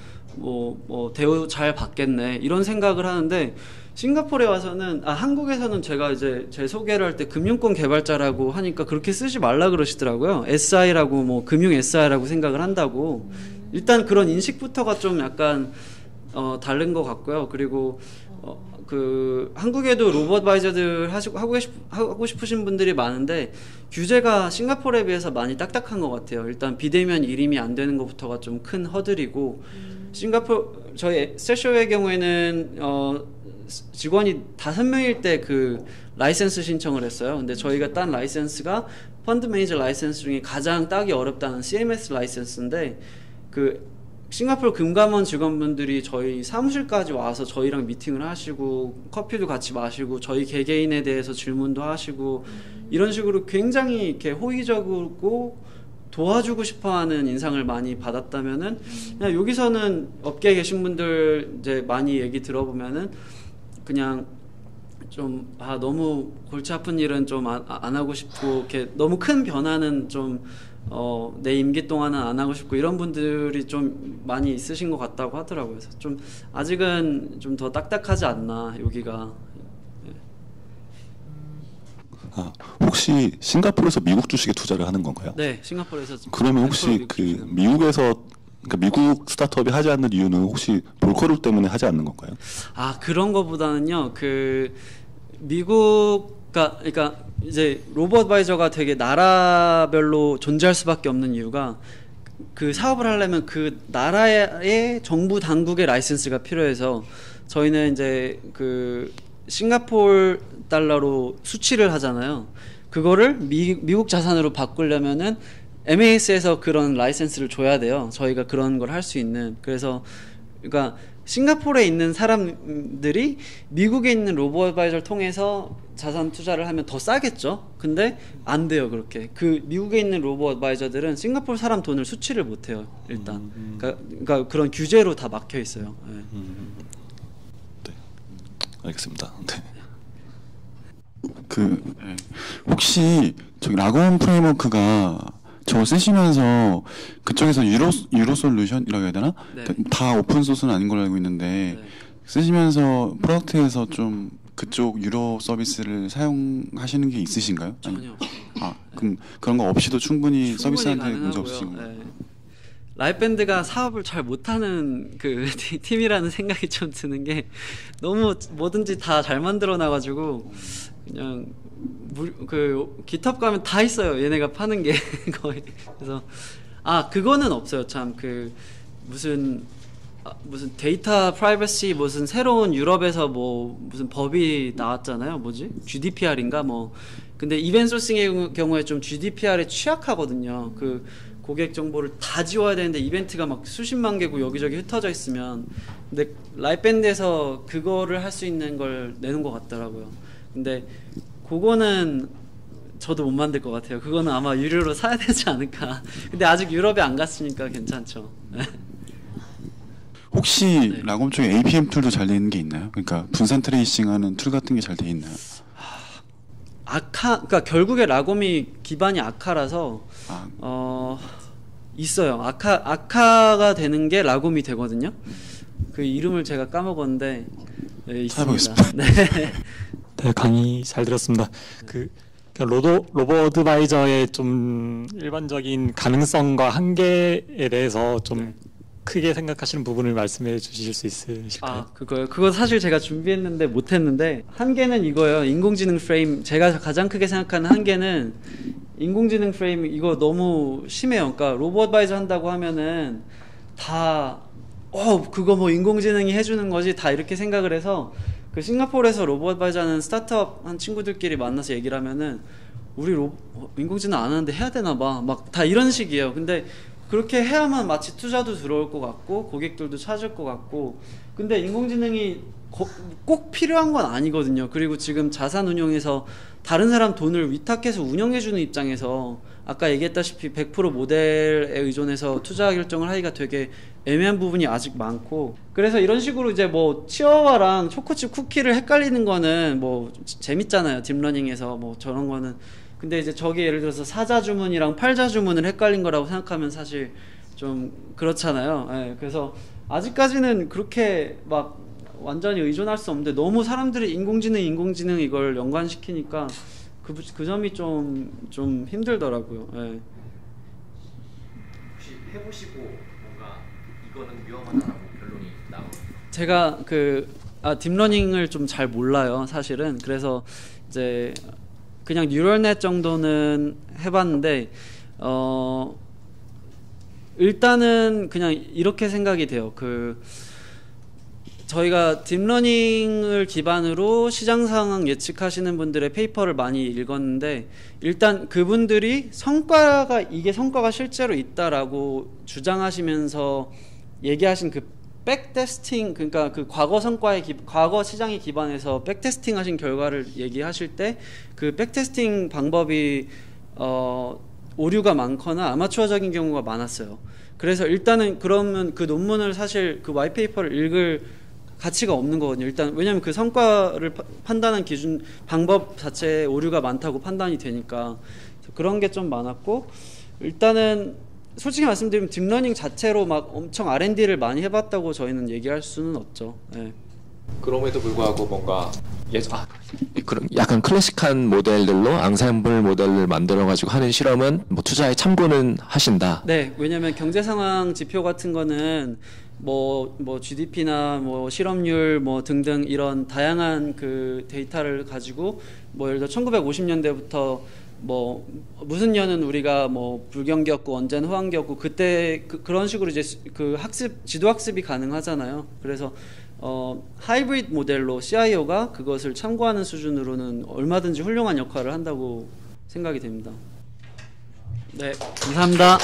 대우 잘 받겠네. 이런 생각을 하는데 싱가포르에 와서는 한국에서는 제가 이제 제 소개를 할 때 금융권 개발자라고 하니까 그렇게 쓰지 말라 그러시더라고요. SI라고 뭐 금융 SI라고 생각을 한다고. 일단 그런 인식부터가 좀 약간 다른 것 같고요. 그리고 그 한국에도 로봇바이저들 하고 싶으신 분들이 많은데 규제가 싱가포르에 비해서 많이 딱딱한 것 같아요. 일단 비대면 일임이 안 되는 것부터가 좀 큰 허들이고 싱가포르 저희 스테쇼의 경우에는 직원이 5명일 때 그 라이센스 신청을 했어요. 근데 저희가 딴 라이센스가 펀드 매니저 라이센스 중에 가장 따기 어렵다는 CMS 라이센스인데 그 싱가포르 금감원 직원분들이 저희 사무실까지 와서 저희랑 미팅을 하시고 커피도 같이 마시고 저희 개개인에 대해서 질문도 하시고 이런 식으로 굉장히 이렇게 호의적이고 도와주고 싶어하는 인상을 많이 받았다면은 그냥 여기서는 업계에 계신 분들 이제 많이 얘기 들어보면은 그냥 좀 너무 골치 아픈 일은 좀 안 하고 싶고 이렇게 너무 큰 변화는 좀 내 임기 동안은 안 하고 싶고 이런 분들이 좀 많이 있으신 것 같다고 하더라고요. 그래서 좀 아직은 좀 더 딱딱하지 않나 여기가. 혹시 싱가포르에서 미국 주식에 투자를 하는 건가요? 네, 싱가포르에서. 그러면 혹시 그 미국에서 그러니까 미국 스타트업이 하지 않는 이유는 혹시 볼커룰 때문에 하지 않는 건가요? 그런 거보다는요. 그 그러니까 이제 로봇바이저가 되게 나라별로 존재할 수밖에 없는 이유가 그 사업을 하려면 그 나라의 정부 당국의 라이센스가 필요해서 저희는 이제 그 싱가포르 달러로 수취를 하잖아요. 그거를 미국 자산으로 바꾸려면은 MAS에서 그런 라이센스를 줘야 돼요. 저희가 그런 걸 할 수 있는. 그래서 그러니까 싱가포르에 있는 사람들이 미국에 있는 로봇바이저를 통해서 자산 투자를 하면 더 싸겠죠. 근데 안 돼요. 그렇게 그 미국에 있는 로봇바이저들은 싱가포르 사람 돈을 수취를 못 해요. 일단 그러니까 그런 규제로 다 막혀 있어요. 네. 네, 알겠습니다. 네. 혹시 저기 라곤 프레임워크가 저거 쓰시면서 그쪽에서 유로 솔루션이라고 해야 되나? 네. 다 오픈 소스는 아닌 걸로 알고 있는데 네. 쓰시면서 프로덕트에서 좀 그쪽 유로 서비스를 사용하시는 게 있으신가요? 전혀. 그럼 그런 거 없이도 충분히 서비스하는데 문제 없으신 거예요? 네. 라이밴드가 사업을 잘 못하는 그 팀이라는 생각이 좀 드는 게 너무 뭐든지 다 잘 만들어 놔가지고 그냥 그 깃허브 가면 다 있어요. 얘네가 파는 게 거의. 그래서 그거는 없어요. 참 그 무슨 데이터 프라이버시 무슨 새로운 유럽에서 뭐 무슨 법이 나왔잖아요. 뭐지? GDPR인가 뭐. 근데 이벤트 소싱의 경우에 좀 GDPR에 취약하거든요. 그 고객 정보를 다 지워야 되는데 이벤트가 막 수십만 개고 여기저기 흩어져 있으면. 근데 라이밴드에서 그거를 할 수 있는 걸 내는 것 같더라고요. 근데 그거는 저도 못 만들 것 같아요. 그거는 아마 유료로 사야 되지 않을까. 근데 아직 유럽에 안 갔으니까 괜찮죠. 혹시 라곰 쪽에 APM 툴도 잘 돼 있는 게 있나요? 그러니까 분산 트레이싱하는 툴 같은 게 잘 돼 있나요? 그러니까 결국에 라곰이 기반이 아카라서 있어요. 아카가 되는 게 라곰이 되거든요. 그 이름을 제가 까먹었는데 있습니다. 네. 네, 강의 잘 들었습니다. 그 로봇바이저의 좀 일반적인 가능성과 한계에 대해서 좀 크게 생각하시는 부분을 말씀해 주실 수 있으실까요? 그거 사실 제가 준비했는데 못했는데 한계는 이거예요. 인공지능 프레임. 제가 가장 크게 생각하는 한계는 인공지능 프레임 이거 너무 심해요. 그러니까 로봇바이저 한다고 하면은 다 그거 뭐 인공지능이 해주는 거지 다 이렇게 생각을 해서 그 싱가포르에서 로봇바이저 하는 스타트업 한 친구들끼리 만나서 얘기를 하면은 우리 인공지능 안 하는데 해야 되나 봐. 막 다 이런 식이에요. 근데 그렇게 해야만 마치 투자도 들어올 것 같고 고객들도 찾을 것 같고, 근데 인공지능이 꼭 필요한 건 아니거든요. 그리고 지금 자산 운용에서 다른 사람 돈을 위탁해서 운영해주는 입장에서 아까 얘기했다시피 100% 모델에 의존해서 투자 결정을 하기가 되게 애매한 부분이 아직 많고, 그래서 이런 식으로 이제 뭐 치와와랑 초코칩 쿠키를 헷갈리는 거는 뭐 재밌잖아요, 딥러닝에서 뭐 저런 거는. 근데 이제 저기 예를 들어서 사자 주문이랑 팔자 주문을 헷갈린 거라고 생각하면 사실 좀 그렇잖아요. 예, 그래서 아직까지는 그렇게 막 완전히 의존할 수 없는데, 너무 사람들이 인공지능 이걸 연관시키니까 그 점이 좀 힘들더라고요. 예. 혹시 해보시고 뭔가 이거는 위험하다라고 결론이 나온? 제가 딥러닝을 좀 잘 몰라요, 사실은. 그래서 이제 그냥 뉴럴넷 정도는 해봤는데, 일단은 그냥 이렇게 생각이 돼요. 저희가 딥러닝을 기반으로 시장 상황 예측하시는 분들의 페이퍼를 많이 읽었는데, 일단 그분들이 이게 성과가 실제로 있다라고 주장하시면서 얘기하신 그 백테스팅, 그러니까 그 과거 시장에 기반해서 백테스팅 하신 결과를 얘기하실 때 그 백테스팅 방법이 오류가 많거나 아마추어적인 경우가 많았어요. 그래서 일단은 그러면 그 논문을 사실 그 와이페이퍼를 읽을 가치가 없는 거거든요. 일단 왜냐하면 그 성과를 판단한 기준 방법 자체에 오류가 많다고 판단이 되니까. 그런 게 좀 많았고, 일단은 솔직히 말씀드리면 딥러닝 자체로 막 엄청 R&D를 많이 해봤다고 저희는 얘기할 수는 없죠. 네. 그럼에도 불구하고 뭔가 그럼 약간 클래식한 모델들로 앙상블 모델을 만들어 가지고 하는 실험은 뭐 투자에 참고는 하신다. 네, 왜냐하면 경제 상황 지표 같은 거는 뭐 GDP나 뭐 실업률 뭐 등등 이런 다양한 그 데이터를 가지고 뭐 예를 들어 1950년대부터 뭐 무슨 년은 우리가 뭐 불경기였고 언제는 호황기였고 그때 그런 식으로 이제 그 지도 학습이 가능하잖아요. 그래서 하이브리드 모델로 CIO가 그것을 참고하는 수준으로는 얼마든지 훌륭한 역할을 한다고 생각이 됩니다. 네, 감사합니다.